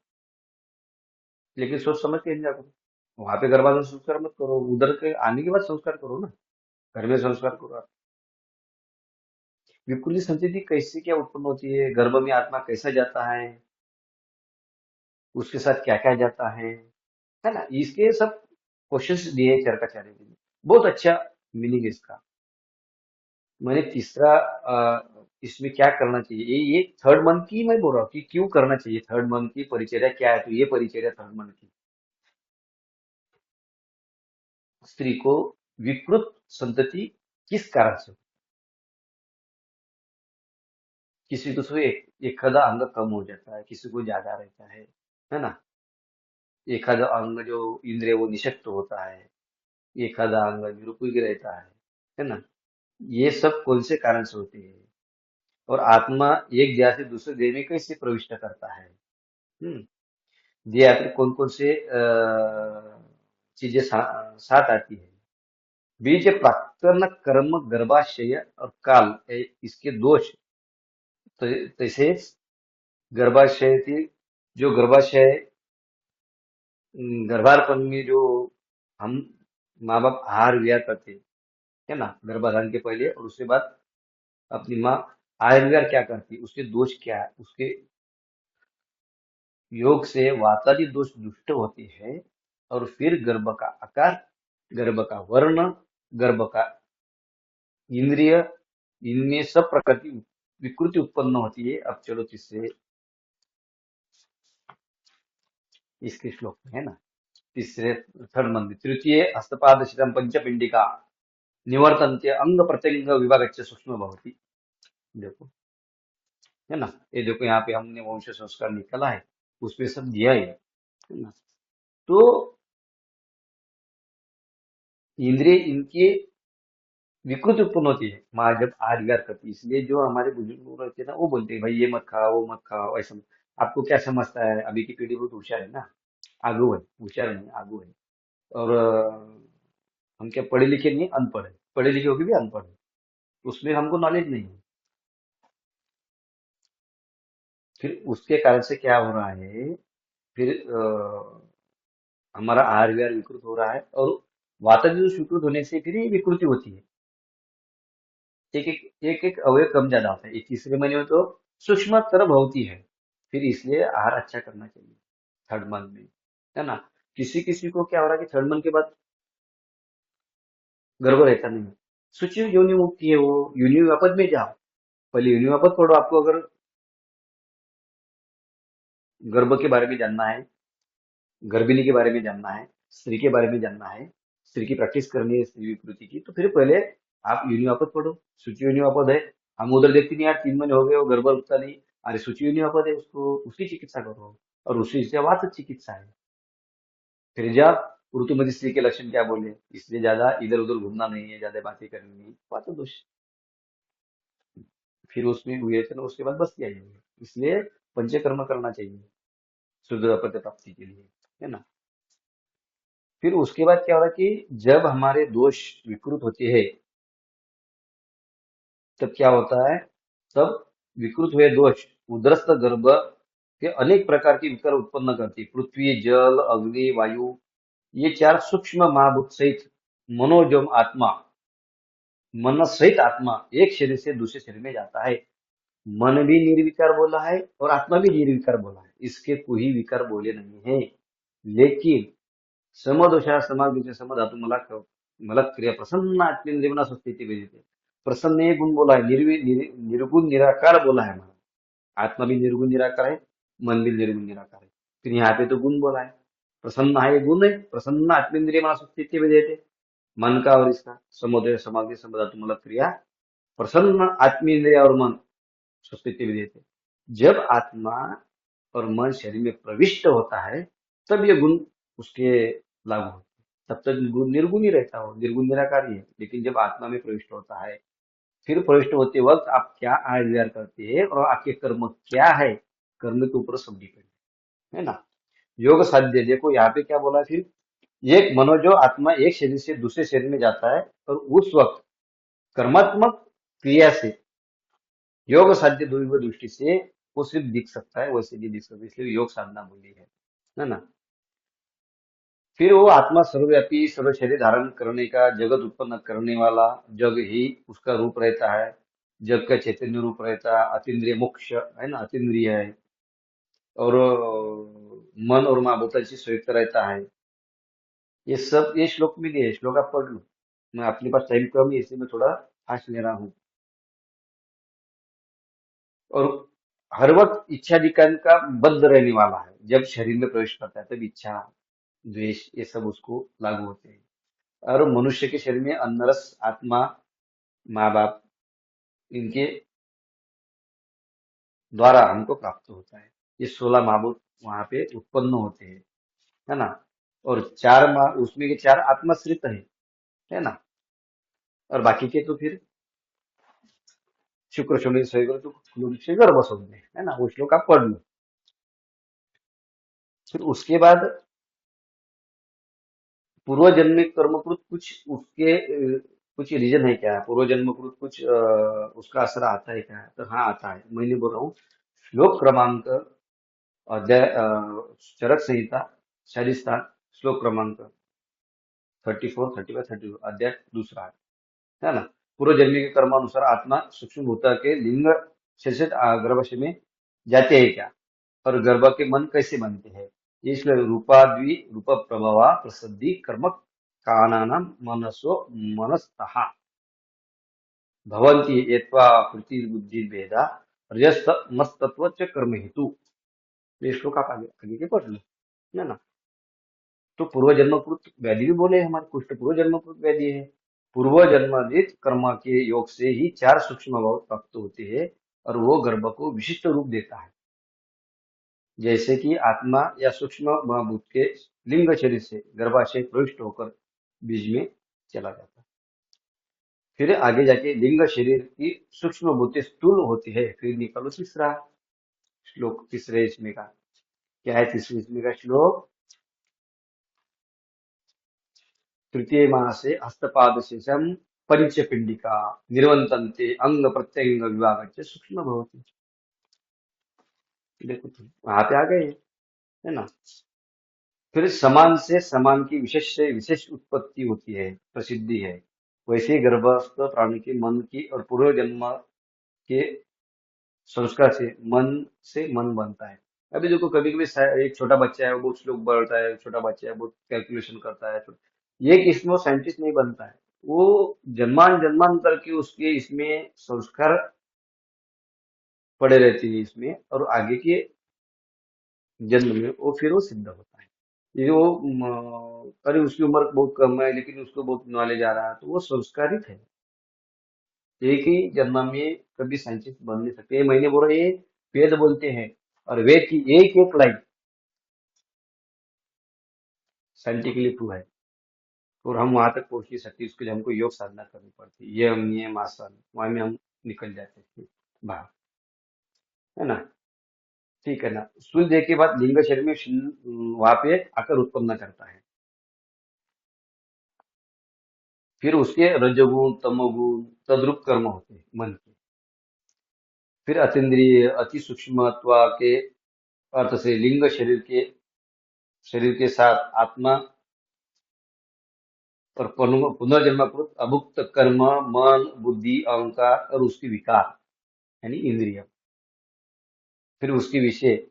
लेकिन सोच समझ के एंजॉय करो। वहां पे गर्भाधान संस्कार मत करो, उधर के आने के बाद संस्कार करो ना, घर में संस्कार करो आप। विकृति संस्कृति कैसे क्या उत्पन्न होती है, गर्भ में आत्मा कैसा जाता है, उसके साथ क्या क्या जाता है ना, इसके सब क्वेश्चंस दिए हैं चरकाचार्य जी ने। बहुत अच्छा मीनिंग है इसका। मैंने तीसरा इसमें क्या करना चाहिए, ये थर्ड मंथ की मैं बोल रहा हूँ कि क्यों करना चाहिए, थर्ड मंथ की परिचर्या क्या है, तो ये परिचर्या थर्ड मंथ की स्त्री को विकृत संतति किस कारण से, किसी को तो एखादा अंग कम हो जाता है, किसी को ज्यादा रहता है ना। एखादा अंग जो इंद्रिय वो निशक्त होता है, एखादा अंग निरुपयोगी रहता है ना। ये सब कौन से कारण से होते हैं, और आत्मा एक देह से दूसरे देह में कैसे प्रविष्ट करता है। हम्म देह यात्री कौन कौन से चीजें साथ आती है। बीज प्राक्तन कर्म गर्भाशय और काल, इसके दोष। तसेच गर्भाशय जो गर्भाशय, गर्भारपण में जो हम माँ बाप आहार विहार करते हैं, है ना, गर्भाधान के पहले और उसके बाद अपनी माँ आहार विहार क्या करती है, उसके दोष क्या है, उसके योग से वातादि दोष दुष्ट होते हैं। और फिर गर्भ का आकार, गर्भ का वर्ण, गर्भ का इंद्रिय, इनमें सब प्रकार की विकृति उत्पन्न होती है। अब चलो तीसरे, इसके श्लोक में है ना, तीसरे, थर्ड मंत्र, तृतीय हस्तपाद शिरम पंचपिंडिका निवर्तन्ते अंग प्रत्यंग विभागच्च सूक्ष्म भवति। देखो, है ना, ये देखो यहाँ पे हमने वंश संस्कार निकाला है, उसमें सब दिया है ना। तो इंद्रिय इनके विकृति उत्पन्न होती है माँ जब आहार विहार करती है। इसलिए जो हमारे बुजुर्ग लोग रहते हैं ना, वो बोलते हैं भाई ये मत खाओ, वो मत खाओ, ऐसा मत। आपको क्या समझता है, अभी की पीढ़ी बहुत होशियार है ना, आगू है, होशियार नहीं आगू है। और हम क्या पढ़े लिखे नहीं, अनपढ़ है, पढ़े लिखे होके भी अनपढ़ है, उसमें हमको नॉलेज नहीं है। फिर उसके कारण से क्या हो रहा है, फिर हमारा आहार विहार विकृत हो रहा है, और वातावरण विकृत होने से फिर ये विकृति होती है। एक एक अवयव कम ज्यादा होता है। ये तीसरे महीने में तो सूक्ष्मतर होती है। फिर इसलिए आहार अच्छा करना चाहिए थर्ड मंथ में, है ना। किसी किसी को क्या हो रहा है कि थर्ड मंथ के बाद गर्भ रहता नहीं है, सूची योनि मुक्ति है, वो योनि वापस में जाओ, पहले योनि वापस पढ़ो। आपको अगर गर्भ के बारे में जानना है, गर्भिणी के बारे में जानना है, स्त्री के बारे में जानना है, स्त्री की प्रैक्टिस करनी है स्त्री विकृति की, तो फिर पहले आप यूनिवापद पढ़ो। सूची यूनिवापद है, हम उधर देखते नहीं यार, 3 महीने हो गए वो गर्भ रुकता नहीं, अरे सूची यूनिवापद है, उसको उसकी चिकित्सा करो, और उसी से वात चिकित्सा है। फिर जा ऋतुमती स्त्री के लक्षण क्या बोले, इसलिए ज्यादा इधर उधर घूमना नहीं है, ज्यादा बातें करनी नहीं, वात दोष। फिर उसमें हुए थे ना, उसके बाद बस किया जाएगा। इसलिए पंचकर्म करना चाहिए शुद्ध अपत्य प्राप्ति के लिए, है ना। फिर उसके बाद क्या हो रहा है कि जब हमारे दोष विकृत होते हैं, तब क्या होता है, तब विकृत हुए दोष उदरस्थ गर्भ के अनेक प्रकार की विकार उत्पन्न करती है। पृथ्वी, जल, अग्नि, वायु, ये चार सूक्ष्म महाभूत सहित मनोजम आत्मा, मन सहित आत्मा एक शरीर से दूसरे शरीर में जाता है। मन भी निर्विकार बोला है और आत्मा भी निर्विकार बोला है, इसके कोई विकार बोले नहीं है। लेकिन समदोषा समागीचे समधातु मला क्रिया प्रसन्न आत्मेंद्रिय स्थिति भेजते। प्रसन्न ये गुण बोला है, निर्गुण निराकार बोला है हमारा। आत्मा भी निर्गुण निराकार है, मन भी निर्गुण निराकार है। फिर यहाँ पे तो गुण बोला है, प्रसन्न है, ये गुण है, प्रसन्न आत्मेंद्रिय स्थिति भेजते, मन का और इसका समोदय समाधि समधातु मला क्रिया प्रसन्न आत्मेंद्रिय और मन स्थिति भेजते। जब आत्मा और मन शरीर में प्रविष्ट होता है, तब ये गुण उसके लागू होते हैं। तब तक गुण निर्गुण ही रहता हो, निर्गुण निराकार ही है। लेकिन जब आत्मा में प्रविष्ट होता है, फिर प्रविष्ट होते वक्त आप क्या आहार विहार करते हैं और आपके कर्म क्या है, कर्म के ऊपर सब डिपेंड है ना। योग साध्य, देखो यहाँ पे क्या बोला फिर, एक मनोजो आत्मा एक शरीर से दूसरे शरीर में जाता है, और उस वक्त कर्मात्मक क्रिया से योग साध्य दैव दृष्टि से वो सिर्फ दिख सकता है, वैसे नहीं दिख सकता, इसलिए योग साधना बोली है ना। फिर वो आत्मा सर्वव्यापी सर्व शरीर धारण करने का, जगत उत्पन्न करने वाला, जग ही उसका रूप रहता है, जग का चैतन्य रूप रहता है, अतीन्द्रिय मोक्ष है ना, अतीन्द्रिय है, और मन और महाभूतांशी संयुक्त रहता है। ये सब ये श्लोक में दिए है, श्लोक आप पढ़ लो। मैं अपने पास टाइम कम है, इसलिए मैं थोड़ा फास्ट ले रहा हूँ। और हर वक्त इच्छाधिकार का बद्ध रहने वाला है, जब शरीर में प्रवेश करता है तब इच्छा, द्वेष, ये सब उसको लागू होते हैं। और मनुष्य के शरीर में अन्न रस आत्मा, माँ बाप, इनके द्वारा हमको प्राप्त होता है। ये 16 महाभूत वहां पे उत्पन्न होते हैं, है ना। और चार माह उसमें के चार आत्मश्रित है ना। और बाकी के तो फिर शुक्र शनि सहयोग तो से गर्भ सोते है ना, वो श्लोक आप पढ़ लो। फिर उसके बाद पूर्व जन्मिक कर्मकृत कुछ उसके कुछ रीजन है क्या, पूर्व जन्मकृत कुछ उसका असर आता है क्या, तो हाँ आता है, मैं नहीं बोल रहा हूँ। श्लोक क्रमांक अध्याय चरक संहिता शालिस्थान, श्लोक क्रमांक 34, 35, 32, अध्याय दूसरा है ना। पूर्व जन्मी के कर्मानुसार आत्मा सूक्ष्म भूता के लिंग से गर्भाशय में जाते हैं क्या, और गर्भ के मन कैसे बनते हैं, इसलिए रूपाद्वी रूप प्रभवा प्रसिद्धि कर्म कानानाम मनसो मनस्तः। भवन्ति एत्वा कृति बुद्धि भेदा रजस्तमस्तत्व च कर्म हेतु। ये श्लोक आप आगे आगे के पढ़ लो, है ना। तो पूर्व जन्मकृत व्याधि भी बोले, हमारे कुछ तो पूर्व जन्मकृत व्याधि है। पूर्व जन्मदित कर्म के योग से ही चार सूक्ष्म भाव प्राप्त होते हैं और वो गर्भ को विशिष्ट रूप देता है। जैसे कि आत्मा या सूक्ष्म महाभूत के लिंग शरीर से गर्भाशय प्रविष्ट होकर बीज में चला जाता है। फिर आगे जाके लिंग शरीर की सूक्ष्म भूतें स्थूल होती है। फिर निकालो तीसरा श्लोक, तीसरे इसमें का क्या है, तीसरे इसमें का श्लोक। तृतीय मासे हस्तपाद शेषम पंचपिंडिका निर्वंतन्ते अंग प्रत्यंग विभाग सूक्ष्म भवती। देखो तुम वहां पे आ गए, है ना। फिर समान से समान की विशेष से विशेष उत्पत्ति होती है, प्रसिद्धि है। वैसे ही गर्भस्थ प्राणी के मन की और पूर्व जन्म के संस्कार से मन बनता है। अभी देखो कभी कभी एक छोटा बच्चा है वो बहुत श्लोक बोलता है, छोटा बच्चा है बहुत कैलकुलेशन करता है, ये किसमें साइंटिस्ट नहीं बनता है। वो जन्मांतर के उसके इसमें संस्कार पड़े रहते हैं इसमें, और आगे के जन्म में वो फिर वो सिद्ध होता है। ये वो अरे उसकी उम्र बहुत कम है लेकिन उसको बहुत नॉलेज आ रहा है, तो वो संस्कारित है। एक ही जन्म में कभी साइंटिस्ट बन नहीं सकते। ये मैंने बोला ये वेद बोलते हैं, और वेद की एक एक लाइन साइंटिफिकली प्रूव है। और हम वहां तक पहुंच नहीं सकते, उसके लिए हमको योग साधना करनी पड़ती है, ये हम नियम आसन वहां में हम निकल जाते हैं बाहर, है ना। ठीक है ना। सूर्य देह के बाद लिंग शरीर में वहां पे आकर उत्पन्न करता है। फिर उसके रजोगुण तमोगुण तद्रुप कर्म होते हैं मन के। फिर अतीन्द्रिय अति सूक्ष्म के अर्थ से लिंग शरीर के साथ आत्मा और पुनर्जन्मकृत अभुक्त कर्म मन बुद्धि अहंकार और उसकी विकार यानी इंद्रिय। फिर उसके विषय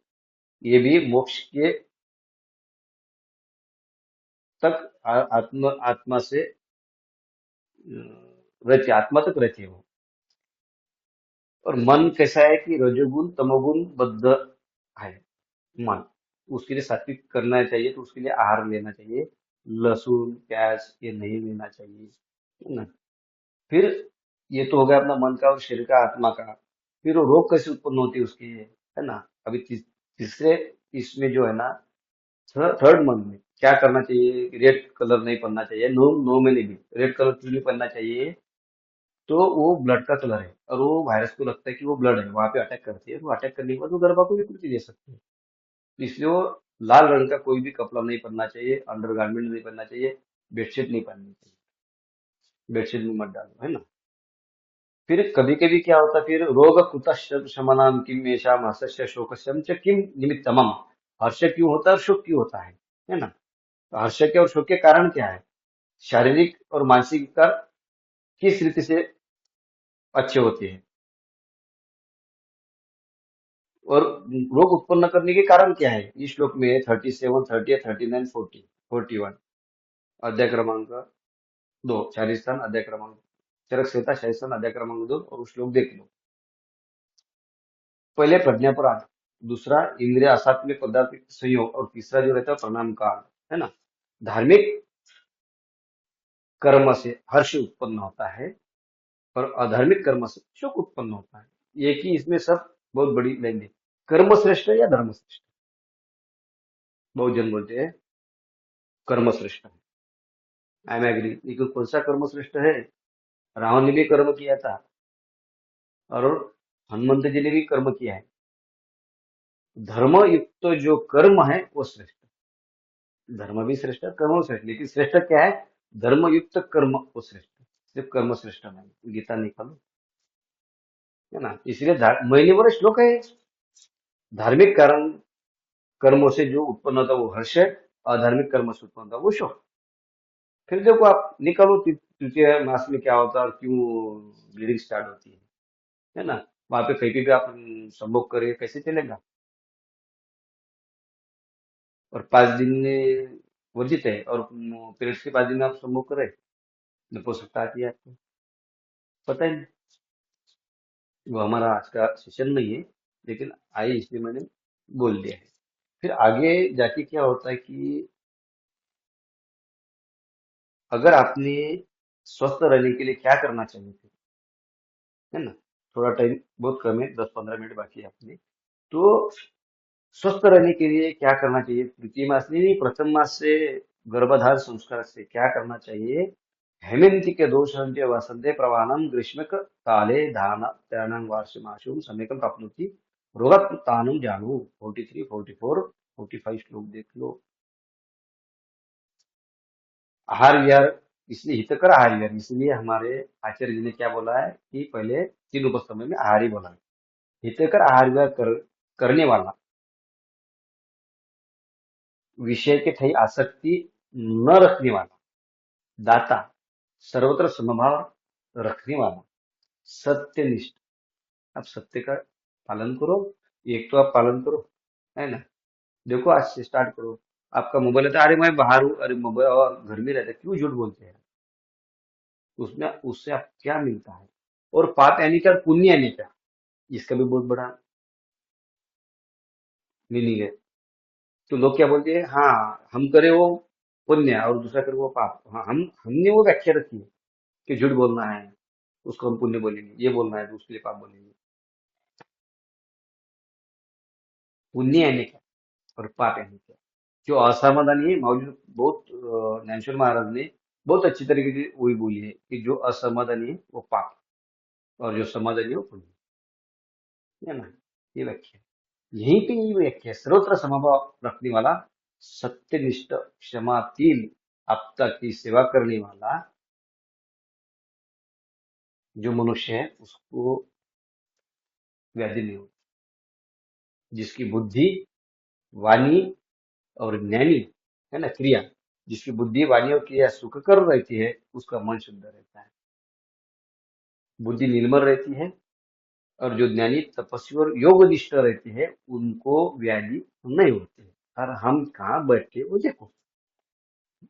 ये भी मोक्ष के तक आत्मा आत्मा से रहते, आत्मा तक रहते हो। और मन कैसा है कि रजोगुण तमोगुण बद्ध है मन। उसके लिए सात्विक करना चाहिए तो उसके लिए आहार लेना चाहिए, लहसुन प्याज ये नहीं लेना चाहिए, है ना। फिर ये तो हो गया अपना मन का और शरीर का आत्मा का। फिर वो रोग कैसे उत्पन्न होती है उसके, है ना। अभी तीसरे इसमें जो है ना, थर्ड मंथ में क्या करना चाहिए, रेड कलर नहीं पहनना चाहिए, नो नो में नहीं भी रेड कलर क्यों नहीं पहनना चाहिए। तो वो ब्लड का कलर है और वो वायरस को लगता है कि वो ब्लड है, वहां पे अटैक करती है, तो अटैक करने के बाद वो गर्भा को विकृति दे सकती है। तो इसलिए वो लाल रंग का कोई भी कपड़ा नहीं पहनना चाहिए, अंडर गारमेंट नहीं पहनना चाहिए, बेडशीट नहीं पहननी चाहिए, बेडशीट में मत डालो, है ना। फिर कभी कभी क्या होता है, फिर रोग कुतः शमनम किम येषाम हर्षस्य शोकस्यम च किम निमित्तमम। हर्ष क्यों होता है और शोक क्यों होता है ना। तो हर्ष के और शोक के कारण क्या है, शारीरिक और मानसिक विकार किस रीति से अच्छे होते हैं, और रोग उत्पन्न करने के कारण क्या है। इस श्लोक में 37 30 39 40 41 अध्याय क्रमांक 2 शारीरिक स्थान अध्याय क्रमांक, चरक संहिता शारीरिक स्थान अध्याय क्रमांक 2, और उस श्लोक देख लो। पहले प्रज्ञापराध, दूसरा इंद्रिय असात्म्य पदार्थ के संयोग, और तीसरा जो रहता है प्रणाम काल, है ना। धार्मिक कर्म से हर्ष उत्पन्न होता है और अधार्मिक कर्म से शोक उत्पन्न होता है। एक ही इसमें सब बहुत बड़ी लाइन है। कर्म श्रेष्ठ है या धर्म श्रेष्ठ। बहुत जन बोलते हैं कर्म श्रेष्ठ है, आई एम एग्री, लेकिन कौन सा कर्म श्रेष्ठ है। रावण ने भी कर्म किया था और हनुमंत जी ने भी कर्म किया है। धर्म युक्त जो कर्म है वो श्रेष्ठ है। धर्म भी श्रेष्ठ है कर्म भी श्रेष्ठ, लेकिन श्रेष्ठ क्या है, धर्म युक्त कर्म वो श्रेष्ठ है। सिर्फ कर्म श्रेष्ठ नहीं, गीता निकालो, है ना। इसलिए मैंने बोला श्लोक है, धार्मिक कारण कर्मों से जो उत्पन्न होता है वो हर्ष है, अधार्मिक कर्म से उत्पन्न होता है वो शोक। फिर देखो आप निकालो तृतीय मास में क्या होता है और क्यों ब्लीडिंग स्टार्ट होती है ना। वहां पे कहीं पे भी आप संभोग करें कैसे चलेगा। और 5 दिन में वर्जित है, और पीरियड्स के 5 दिन में आप संभोग करें, नपुंसकता आती है आपको, पता ही नहीं। वो हमारा आज का सेशन नहीं है, लेकिन आए इसलिए मैंने बोल दिया है। फिर आगे जाके क्या होता है कि अगर आपने स्वस्थ रहने के लिए क्या करना चाहिए फिर, है ना? थोड़ा टाइम बहुत कम है, 10-15 मिनट बाकी है अपने। तो स्वस्थ रहने के लिए क्या करना चाहिए? तृतीय मास नहीं, प्रथम मास से गर्भधारण संस्कार से क्या करना चाहिए? हेमंति के दोषंत्य वसंते प्रवाहनम ग्रीष्मक काले धान त्यानं वार्षिमाशुम समेकम प्राप्नोति रोगत तानुम जानू। 43, 44, 45 श्लोक देख लो। आहार विहार, इसलिए हितकर आहार विहार, इसलिए हमारे आचार्य जी ने क्या बोला है कि पहले तीन उपस्तंभ में आहार ही बोला है। हितकर आहार विहार करने वाला, विषय के ठई आसक्ति न रखने वाला, दाता, सर्वत्र समभाव रखने वाला, सत्यनिष्ठ। आप सत्य का पालन करो, एक तो आप पालन करो, है ना? देखो आज से स्टार्ट करो। आपका मोबाइल है तो अरे मैं बाहर हूँ, अरे मोबाइल और घर में रहता है, क्यों झूठ बोलते हैं? उसमें उससे आप क्या मिलता है? और पाप यानी क्या, पुण्य यानी क्या, इसका भी बहुत बड़ा मीनिंग है। तो लोग क्या बोलते हैं, हाँ हम करे वो पुण्य और दूसरा करे वो पाप। हाँ, हमने वो व्याख्या रखी है कि झूठ बोलना है, उसको हम पुण्य बोलेंगे, ये बोलना है तो उसके लिए पाप बोलेंगे। पुण्य यानी क्या और पाप यानी क्या? जो असमाधानी है, मौजूद बहुत ज्ञानेश्वर महाराज ने बहुत अच्छी तरीके से वही बोली है कि जो असमाधानी है वो पाप, और जो समाधानी है वो पुण्य, है ना? ये व्याख्या है। यहीं पे ये व्याख्या है, सर्वत्र समभाव रखने वाला, सत्यनिष्ठ, क्षमाशील, आपदा की सेवा करने वाला जो मनुष्य है उसको व्याधि नहीं होती। जिसकी बुद्धि, वाणी और ज्ञानी, है ना, क्रिया, जिसकी बुद्धि, वाणी और क्रिया सुखकर रहती है उसका मन शुद्ध रहता है, बुद्धि निर्मल रहती है। और जो ज्ञानी, तपस्वी और योगनिष्ठ रहते हैं उनको व्याधि नहीं होती है। और हम कहाँ बैठे वो देखो,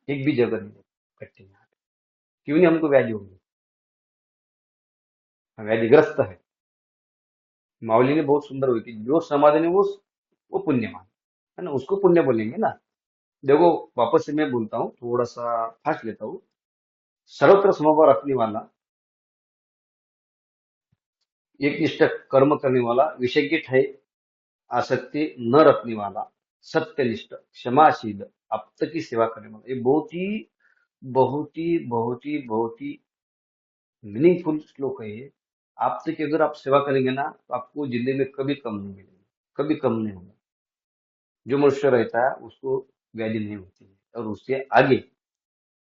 एक भी जगह नहीं बैठे यहाँ पे। क्यों नहीं हमको व्याधि होगी? हम व्याधिग्रस्त है। माऊली ने बहुत सुंदर हुई कि जो समाधान है वो पुण्यमान, है ना, उसको पुण्य बोलेंगे ना। देखो वापस से मैं बोलता हूँ, थोड़ा सा फास्ट लेता हूँ। सर्वत्र समभाव रखने वाला, एक निष्ठ कर्म करने वाला, विषय की ठय आसक्ति न रखने वाला, सत्यनिष्ठ, क्षमाशील, आप्त की सेवा करने वाला, ये बहुत ही बहुत ही बहुत ही बहुत ही मीनिंगफुल श्लोक है ये। आप्त की अगर आप सेवा करेंगे ना तो आपको जिंदगी में कभी कम नहीं मिलेगी, कभी कम नहीं होगा। जो मनुष्य रहता है उसको व्याधि नहीं होती है, और उससे आगे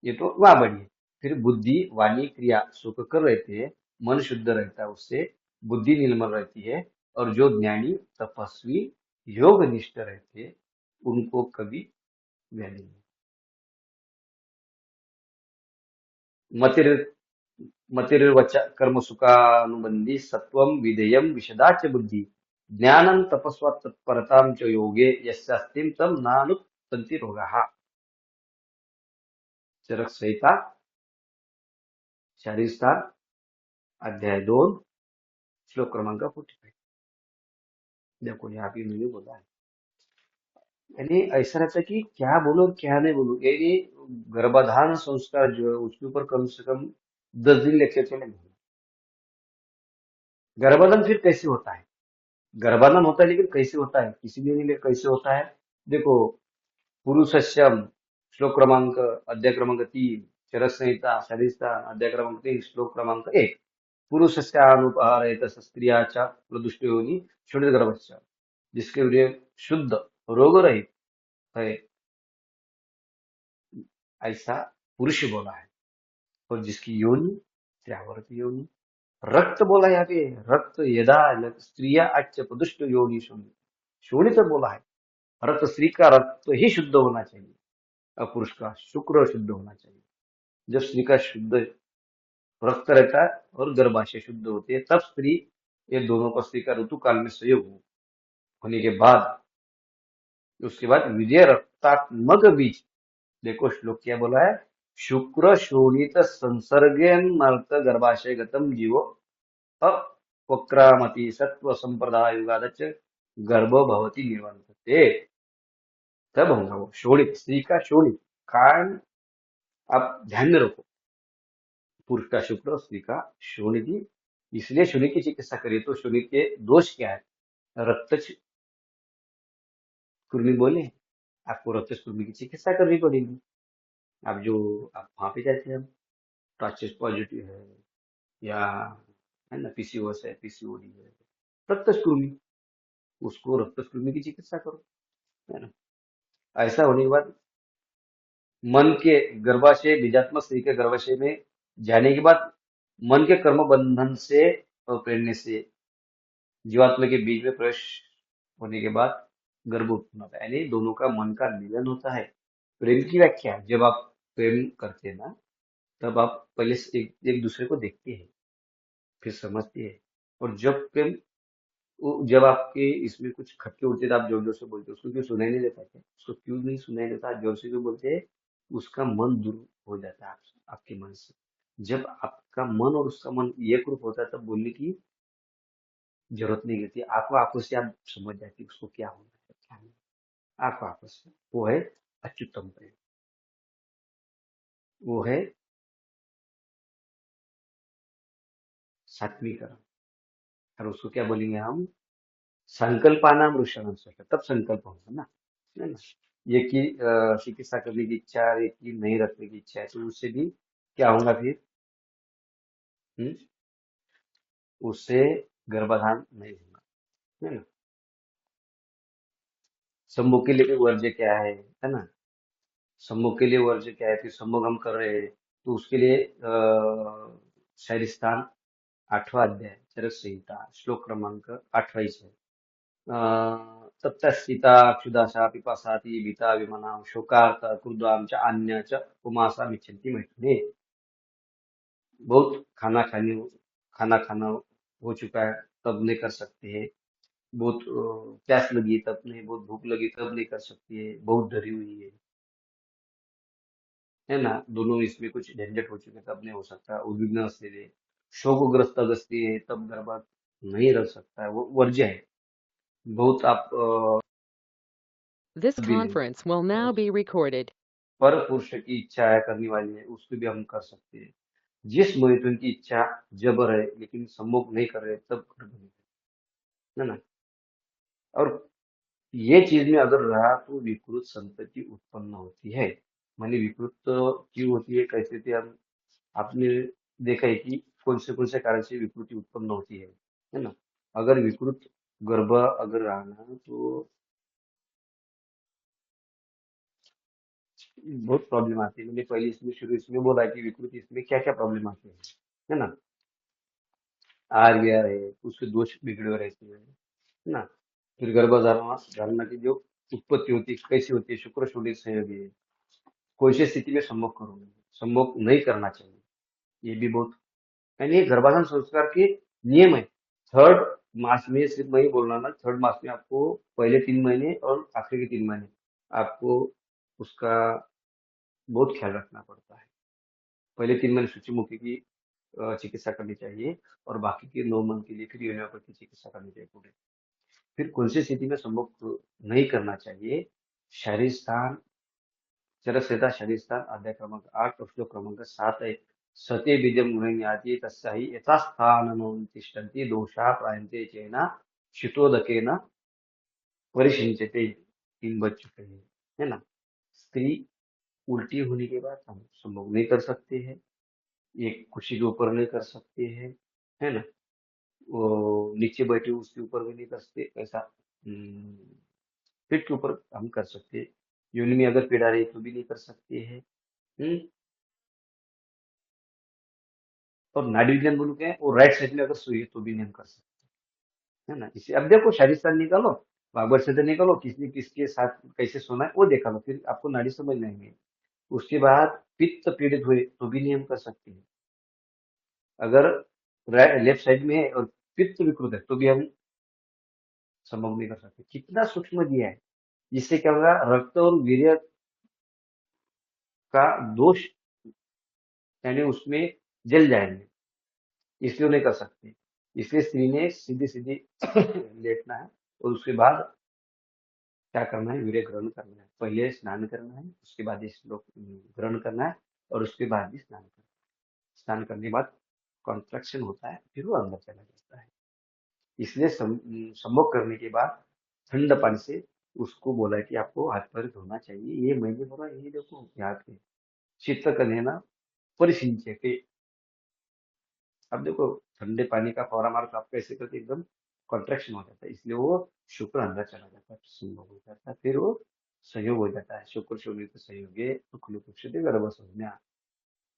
ये तो वहां बढ़िए। फिर बुद्धि, वाणी, क्रिया सुख कर रहते हैं, मन शुद्ध रहता है उससे, बुद्धि निर्मल रहती है। और जो ज्ञानी, तपस्वी, योग निष्ठ रहते हैं उनको कभी व्याधि नहीं। मतिर मतिर्वच कर्म सुखानुबंधी सत्वम विधेयम विशदाच बुद्धि ज्ञानं तपस्वा तत्परतां च योगे यस्यास्तिं तम नानुत्तन्ति रोगाः। चरक संहिता, शारीरस्थान, अध्याय 2, श्लोक क्रमांक 45। देखो यहाँ पे मैंने बोला है, यानी ऐसा रहता है कि क्या बोलो और क्या नहीं बोलो। यानी गर्भाधान संस्कार जो है उसके ऊपर कम से कम 10 दिन लेक्चर चलेंगे। गर्भाधान फिर कैसे होता है? गर्भाधान होता है लेकिन कैसे होता है, किसी ने नहीं लिया कैसे होता है। देखो, पुरुषस्यम, श्लोक क्रमांक, अध्याय क्रमांक 3, चरक संहिता, शारीरस्थान, अध्याय क्रमांक 3, श्लोक क्रमांक 1। पुरुषस्यानुपहारयत स्त्रियाचा प्रदुष्ट योनि शोणित गर्भस्य, जिसके लिए शुद्ध, रोग रहित है, ऐसा पुरुष बोला है। और जिसकी योनि त्रियावर्त योनि, रक्त बोला है यहाँ पे, रक्त यदा स्त्रिया अच्च प्रदुष्ट योनि शोणित, शोणित बोला है। रक्त, स्त्री का रक्त ही शुद्ध होना चाहिए और पुरुष का शुक्र शुद्ध होना चाहिए। जब स्त्री का शुद्ध रक्त रहता है और गर्भाशय शुद्ध होती है तब स्त्री, ये दोनों का स्त्री का ऋतुकाल में संयोग होने के बाद, उसके बाद विजय रक्तात्मक बीज। देखो श्लोक क्या बोला है, शुक्र शोणित संसर्गेन नर्त गर्भाशय गतम जीवो वक्रामती सत्व संप्रदाय युगादच गर्भ भवती निर्वाणते, तब होगा वो शोणित, स्त्री का शोणित। कारण आप ध्यान में रखो, पुरुष का शुक्र और स्त्री का शोणित। इसलिए शोणित की चिकित्सा करिए तो शोणित के दोष क्या है? रक्त कुर्मी बोले, आपको रक्त कुर्मी की चिकित्सा करनी पड़ेगी। आप वहां पे जाते हैं, ट्रांसिस्ट पॉजिटिव है या है ना, पीसीओएस है, पीसीओडी है, रक्त कुर्मी, उसको रक्त कुर्मी की चिकित्सा करो, है ना। ऐसा होने के बाद मन के गर्भाशय, बीजात्मक स्त्री के गर्भाशय में जाने के बाद मन के कर्म बंधन से और प्रेरणा से जीवात्मा के बीच में प्रवेश होने के बाद गर्भ उत्पन्न होता है, यानी दोनों का मन का मिलन होता है। प्रेम की व्याख्या, जब आप प्रेम करते हैं ना, तब आप पहले से एक दूसरे को देखते हैं, फिर समझते हैं। और जब प्रेम जब आपके इसमें कुछ खटके उठते हैं तो आप जोर जोर से बोलते हैं, उसको क्यों सुनाई नहीं देता? क्या उसको क्यों नहीं सुनाई देता? आप जोर से क्यों बोलते हैं? उसका मन दूर हो जाता है आपके मन से। जब आपका मन और उसका मन एक रूप होता है तब बोलने की जरूरत नहीं रहती। आपको आंखों से आप समझ जाती है उसको क्या होना है, क्या नहीं। आंखों आंखों से वो है अच्युतम प्रेम, वो है सात्विकरण। और उसको क्या बोलेंगे हम? संकल्पानाम रुषाणाम स्पष्ट, तब संकल्प होगा ना, है ना। ये कि चिकित्सा करने की इच्छा है, कि नहीं रखने की इच्छा है, तो उससे भी क्या होगा फिर? हम्म, उससे गर्भाधान नहीं होगा, है ना। सम्मुख के लिए वर्ज्य क्या है ना। सम्मुख के लिए वर्ज्य क्या है? फिर सम्मुख हम कर रहे हैं तो उसके लिए शायद स्थान 8वां अध्याय चरक संहिता श्लोक क्रमांक 28 है। तप्त सीता क्षुदाशा पिपासाति भीता विमना शोकार्त क्रुद्धाम च अन्य च पुमासा मिच्छन्ति मैथुने। बहुत खाना खाना हो चुका है तब नहीं कर सकते हैं। बहुत प्यास लगी है तब नहीं, बहुत भूख लगी तब नहीं कर सकती है, बहुत डरी हुई है ना। दोनों इसमें कुछ झंझट हो चुके तब नहीं हो सकता। उद्विग्न स्थिति, शोकग्रस्त अवस्थी है तब गर्भ नहीं रह सकता है, वो वर्ज्य है। बहुत आप This भी नहीं conference will पर now be recorded. पर पुरुष की इच्छा है करने वाली है, उसको भी हम कर सकते हैं। जिस मोहितुन की इच्छा जबर है लेकिन सम्मुख नहीं कर रहे तब गर्भ नहीं, है ना। और ये चीज में अगर रहा तो विकृत संतति उत्पन्न होती है। मानी विकृत क्यों होती है, कैसे थे हम, आपने देखा है कि कौन से कारण से विकृति उत्पन्न होती है ना। अगर विकृत गर्भ अगर रहा ना तो बहुत प्रॉब्लम आती है। मैंने पहले इसमें शुरू इसमें बोला कि विकृति इसमें क्या क्या प्रॉब्लम आती है ना। आर बी आर है, उसके दोष बिगड़े रहते हैं, है ना। फिर गर्भधारणा धारणा की जो उत्पत्ति होती है कैसी होती है? शुक्र शोणित संयोगी है। कोई सी स्थिति में सम्मुख करोगे, सम्मुख नहीं करना चाहिए, ये भी बहुत, यानी ये गर्भाधान संस्कार के नियम है। थर्ड मास में सिर्फ मैं ही बोल रहा ना, थर्ड मास में आपको पहले 3 महीने और आखिर के 3 महीने आपको उसका बहुत ख्याल रखना पड़ता है। पहले 3 महीने सूचीमुखी की चिकित्सा करनी चाहिए और बाकी के 9 मंथ के लिए फिर होम्योपैथी चिकित्सा करनी चाहिए पूरे। फिर कौन सी स्थिति में सम्मुख नहीं करना चाहिए? शारीरिक स्थान, चरक शरीर स्थान अध्याय क्रमांक 8 और श्लोक क्रमांक 7 है। सते बीजम गुणज्ञाति तस्य हि यथास्थानमुत्तिष्ठन्ति दोषा प्रायन्ते चेन शीतोदकेन परिशिंचते। 3 बज चुके हैं, है ना। स्त्री उल्टी होने के बाद हम संभोग नहीं कर सकते हैं, एक कुर्सी के ऊपर नहीं कर सकते हैं, है ना। वो नीचे बैठे उसके ऊपर भी नहीं कर सकते, ऐसा पीठ के ऊपर हम कर सकते हैं। योनि में अगर पीड़ा रही तो भी नहीं कर सकते हैं। हम्म, और नाड़ी विज्ञान बोलू क्या है, वो राइट साइड में अगर सोई है तो भी नहीं हम कर सकते, है ना। इसे अब देखो शारीरिक स्थान निकालो, भागवत से निकालो, किसने किसके साथ कैसे सोना है वो देखा लो, फिर आपको नाड़ी समझ में आएंगे। उसके बाद पित्त पीड़ित हुए तो भी नहीं हम कर सकते हैं। अगर लेफ्ट साइड में है और पित्त विकृत है तो भी हम संभव नहीं कर सकते। कितना सूक्ष्म दिया है। जिससे क्या होगा, रक्त और वीर्य का दोष, यानी उसमें जल जाएंगे, इसलिए नहीं कर सकते। इसलिए स्त्री ने सीधी सीधी लेटना है, और उसके बाद क्या करना है, वीर्य ग्रहण करना है। पहले स्नान करना है, उसके बाद ये श्लोक ग्रहण करना है, और उसके बाद भी स्नान करना है। स्नान करने के बाद कॉन्ट्रैक्शन होता है, फिर वो अंदर चला जाता है। इसलिए संभोग करने के बाद ठंड पानी से उसको बोला है कि आपको हाथ पैर धोना चाहिए। ये मैंने बोला, ये देखो यहाँ पे चित्त कन्या परिसिंचे के, अब देखो ठंडे पानी का फौरा मारो तो आपको ऐसे करके एकदम कॉन्ट्रैक्शन हो जाता है, इसलिए वो शुक्र अंदर चला जाता है, संभोग हो जाता है, फिर वो संयोग हो जाता है। शुक्र शोभित संयोगे सुखलु कुक्षते गर्भ संज्ञा,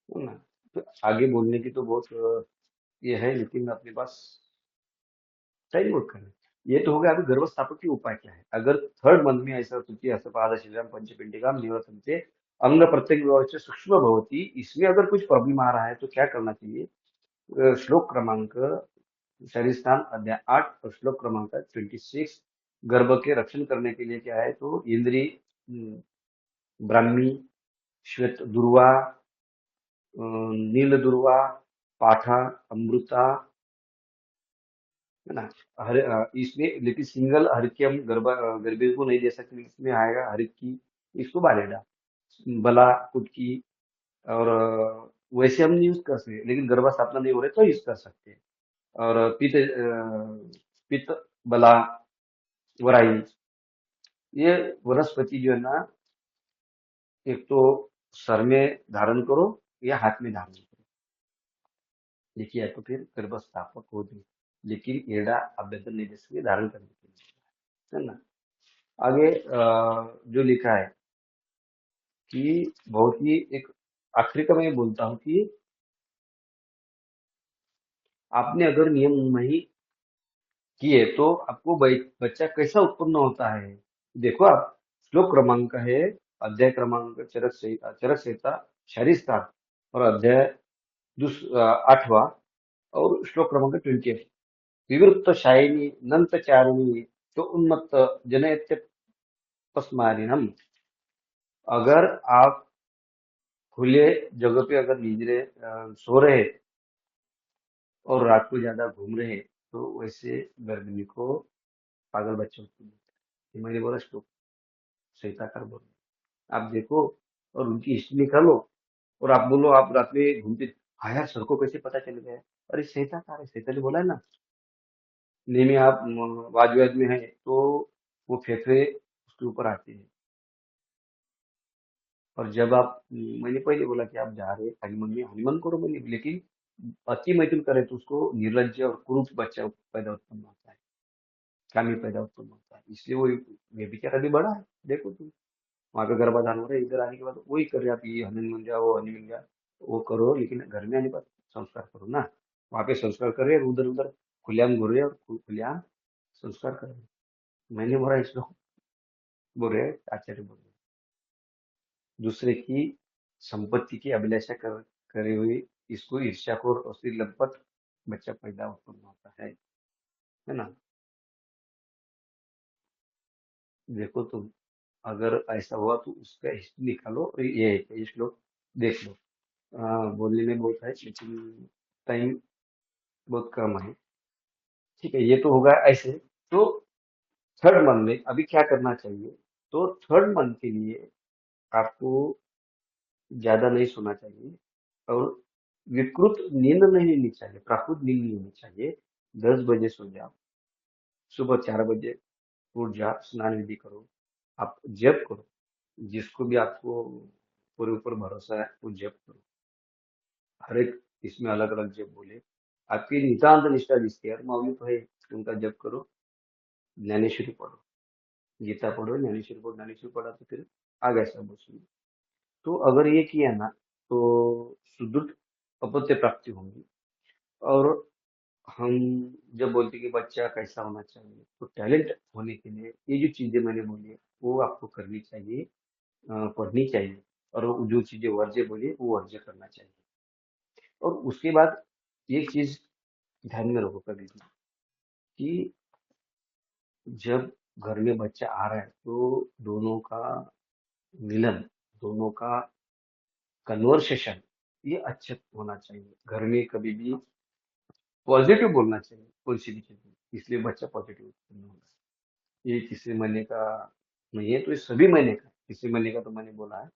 हो ना। तो आगे बोलने की तो बहुत ये है, लेकिन अपने पास टाइम नोट करें। ये तो हो गया। अभी गर्भ स्थापक के उपाय क्या है? अगर थर्ड मंथ में ऐसा तृतीय हस्तपाद शिशिरम पंचपिंडिकाम निवर्तन से अंग प्रत्यंग व्यवस्था सूक्ष्म भवती, इसमें अगर कुछ प्रॉब्लम आ रहा है तो क्या करना चाहिए? श्लोक क्रमांक शरीर स्थान अध्याय 8 और श्लोक क्रमांक 26, गर्भ के रक्षण करने के लिए क्या है, तो इंद्री, ब्राह्मी, श्वेत दुर्वा, नील दुर्वा, पाठा, अमृता, है ना। इसमें लेकिन सिंगल हरित्यम गर्भे को नहीं दे सकते, इसमें आएगा हरित, इसको बालेडा, बला, कुटकी, और वैसे हम यूज कर सकते हैं, लेकिन गर्भ स्थापना नहीं हो रहे तो यूज कर सकते हैं। और पित्त, बला, वराई, ये वनस्पति जो है ना, एक तो सर में धारण करो या हाथ में धारण करो, देखिए या तो फिर गर्भ स्थापक हो जाए, लेकिन एड़ा आवेदन नहीं दे सकते धारण करने के लिए, है ना। आगे जो लिखा है कि बहुत ही एक आखिरी का मैं बोलता हूँ कि आपने अगर नियम नहीं किए तो आपको बच्चा कैसा उत्पन्न होता है। देखो आप, श्लोक क्रमांक है, अध्याय क्रमांक चरक संहिता शारीर स्थान, और अध्याय 8वां, और श्लोक क्रमांक 28, विवृत्त शायिनी नंत चारिणी तो उन्मत्त जनयत्य पस्मारिणम। अगर आप खुले जगह पे अगर नींद सो रहे और रात को ज्यादा घूम रहे, तो वैसे गर्भिणी को पागल बच्चा उत्पन्न होता है। ये मैंने बोला श्लोक सहिताकार बोल, आप देखो और उनकी हिस्ट्री निकालो, और आप बोलो आप रात में घूमते, हाँ यार सर को कैसे पता चल गया? अरे सहिताकार है, सहिता ने बोला है ना। नेमी आप वाजवाज में है तो वो फेफड़े उसके ऊपर आते हैं, और जब आप, मैंने पहले बोला कि आप जा रहे हैं हनीमून में, हनीमून करो मैंने, लेकिन अति मैथुन करे तो उसको निर्लज्ज और कुरूप बच्चा पैदा उत्पन्न होता है, कामी पैदा उत्पन्न होता है, इसलिए वो ये बेचारा भी बड़ा है। देखो तुम, वहां पे गर्भाधान हो रहा है, इधर आने के बाद वही कर रहे आप, ये हनी मिल जाओ वो हनी मिल जाओ, वो करो, लेकिन घर में आने के बाद संस्कार करो ना। वहां पे संस्कार कर रहे हैं, उधर उधर खुलेआम घूर रहे हैं और खुलेआम संस्कार कर रहे हैं। मैंने बोला इसको बोल रहे हैं, आचार्य बोल रहे हैं, दूसरे की संपत्ति की अभिलाषा करे हुए इसको ईर्ष्याखोर और फिर लंपट बच्चा पैदा उत्पन्न होता है ना। देखो तुम, अगर ऐसा हुआ तो उसका हिस्ट्री निकालो, और ये श्लोक देख लो। बोलने में बहुत है, लेकिन टाइम बहुत कम है। ठीक है, ये तो होगा ऐसे। तो थर्ड मंथ में अभी क्या करना चाहिए? तो थर्ड मंथ के लिए आपको ज्यादा नहीं सोना चाहिए, और विकृत नींद नहीं लेनी चाहिए, प्राकृत नींद नहीं लेनी चाहिए। 10 बजे सो जाओ, सुबह 4 बजे उठ जाओ, स्नान विधि करो, आप जप करो, जिसको भी आपको पूरे ऊपर भरोसा है वो जप करो। हर एक इसमें अलग अलग जप बोले, आपकी नितांत निष्ठा जिसकी है, माऊली तो है, उनका जप करो, ज्ञानेश्वरी पढ़ो, गीता पढ़ो, ज्ञानेश्वरी पढ़ो, ज्ञानेश्वरी पढ़ा तो फिर आ गया सब उसमें। तो अगर ये किया ना, तो सुदृढ़ अपत्य प्राप्ति होंगी। और हम जब बोलते कि बच्चा कैसा होना चाहिए, तो टैलेंट होने के लिए ये जो चीजें मैंने बोली है वो आपको करनी चाहिए, पढ़नी चाहिए, और वो जो चीजें वर्ज्य बोली वो वर्ज्य करना चाहिए। और उसके बाद एक चीज ध्यान में रखो कभी भी, कि जब घर में बच्चा आ रहा है तो दोनों का मिलन, दोनों का कन्वर्सेशन ये अच्छा होना चाहिए। घर में कभी भी पॉजिटिव बोलना चाहिए कोई सी भी चीज में, इसलिए बच्चा पॉजिटिव उत्पन्न होगा। ये तीसरे महीने का नहीं है, तो ये सभी महीने का, तीसरे महीने का तो मैंने बोला है।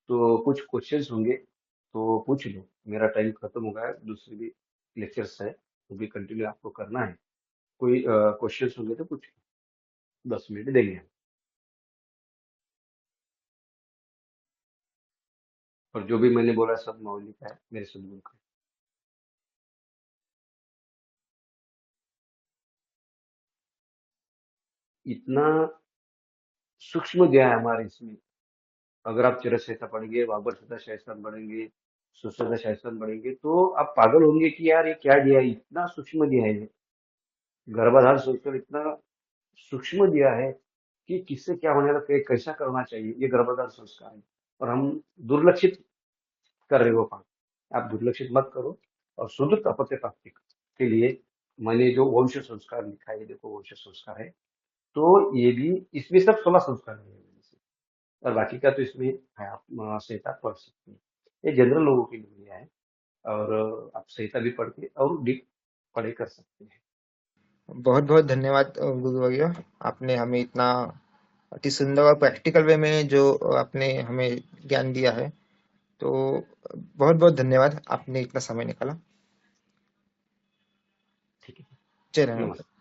तो कुछ क्वेश्चंस होंगे तो पूछ लो। मेरा टाइम खत्म हो गया है, दूसरे भी लेक्चर्स है वो भी कंटिन्यू आपको करना है। कोई क्वेश्चंस होंगे तो पूछ लो, 10 मिनट देंगे हम। और जो भी मैंने बोला सब मौलिक है मेरे सदगुरु का। इतना सूक्ष्म दिया है हमारे इसमें। अगर आप चरस शास्त्र पढ़ेंगे, वाबर सदा शास्त्र पढ़ेंगे, सुश्रुत शास्त्र पढ़ेंगे, तो आप पागल होंगे कि यार ये क्या दिया है, इतना सूक्ष्म दिया है ये। गर्भाधान संस्कार इतना सूक्ष्म दिया है कि किससे क्या होने लगा, कैसा करना चाहिए, ये गर्भाधान संस्कार है। और हम दुर्लक्षित कर रहे हो काम। आप दुर्लक्षित मत करो। और शुद्ध अपत्य प्राप्ति के लिए मैंने जो वंश संस्कार लिखा है, ये देखो वंश संस्कार है। तो ये भी, इसमें सब 16 संस्कार है मेरे से। और बाकी का तो इसमें है, आप संहिता पढ़ सकते हैं। ये जनरल लोगों के लिए है। और आप संहिता भी पढ़ के और डीप पढ़े कर सकते हैं। बहुत बहुत धन्यवाद गुरु वर्य, आपने हमें इतना अति सुंदर और प्रैक्टिकल वे में जो आपने हमें ज्ञान दिया है। तो बहुत बहुत धन्यवाद, आपने इतना समय निकाला। ठीक है। जय राम। नमस्ते।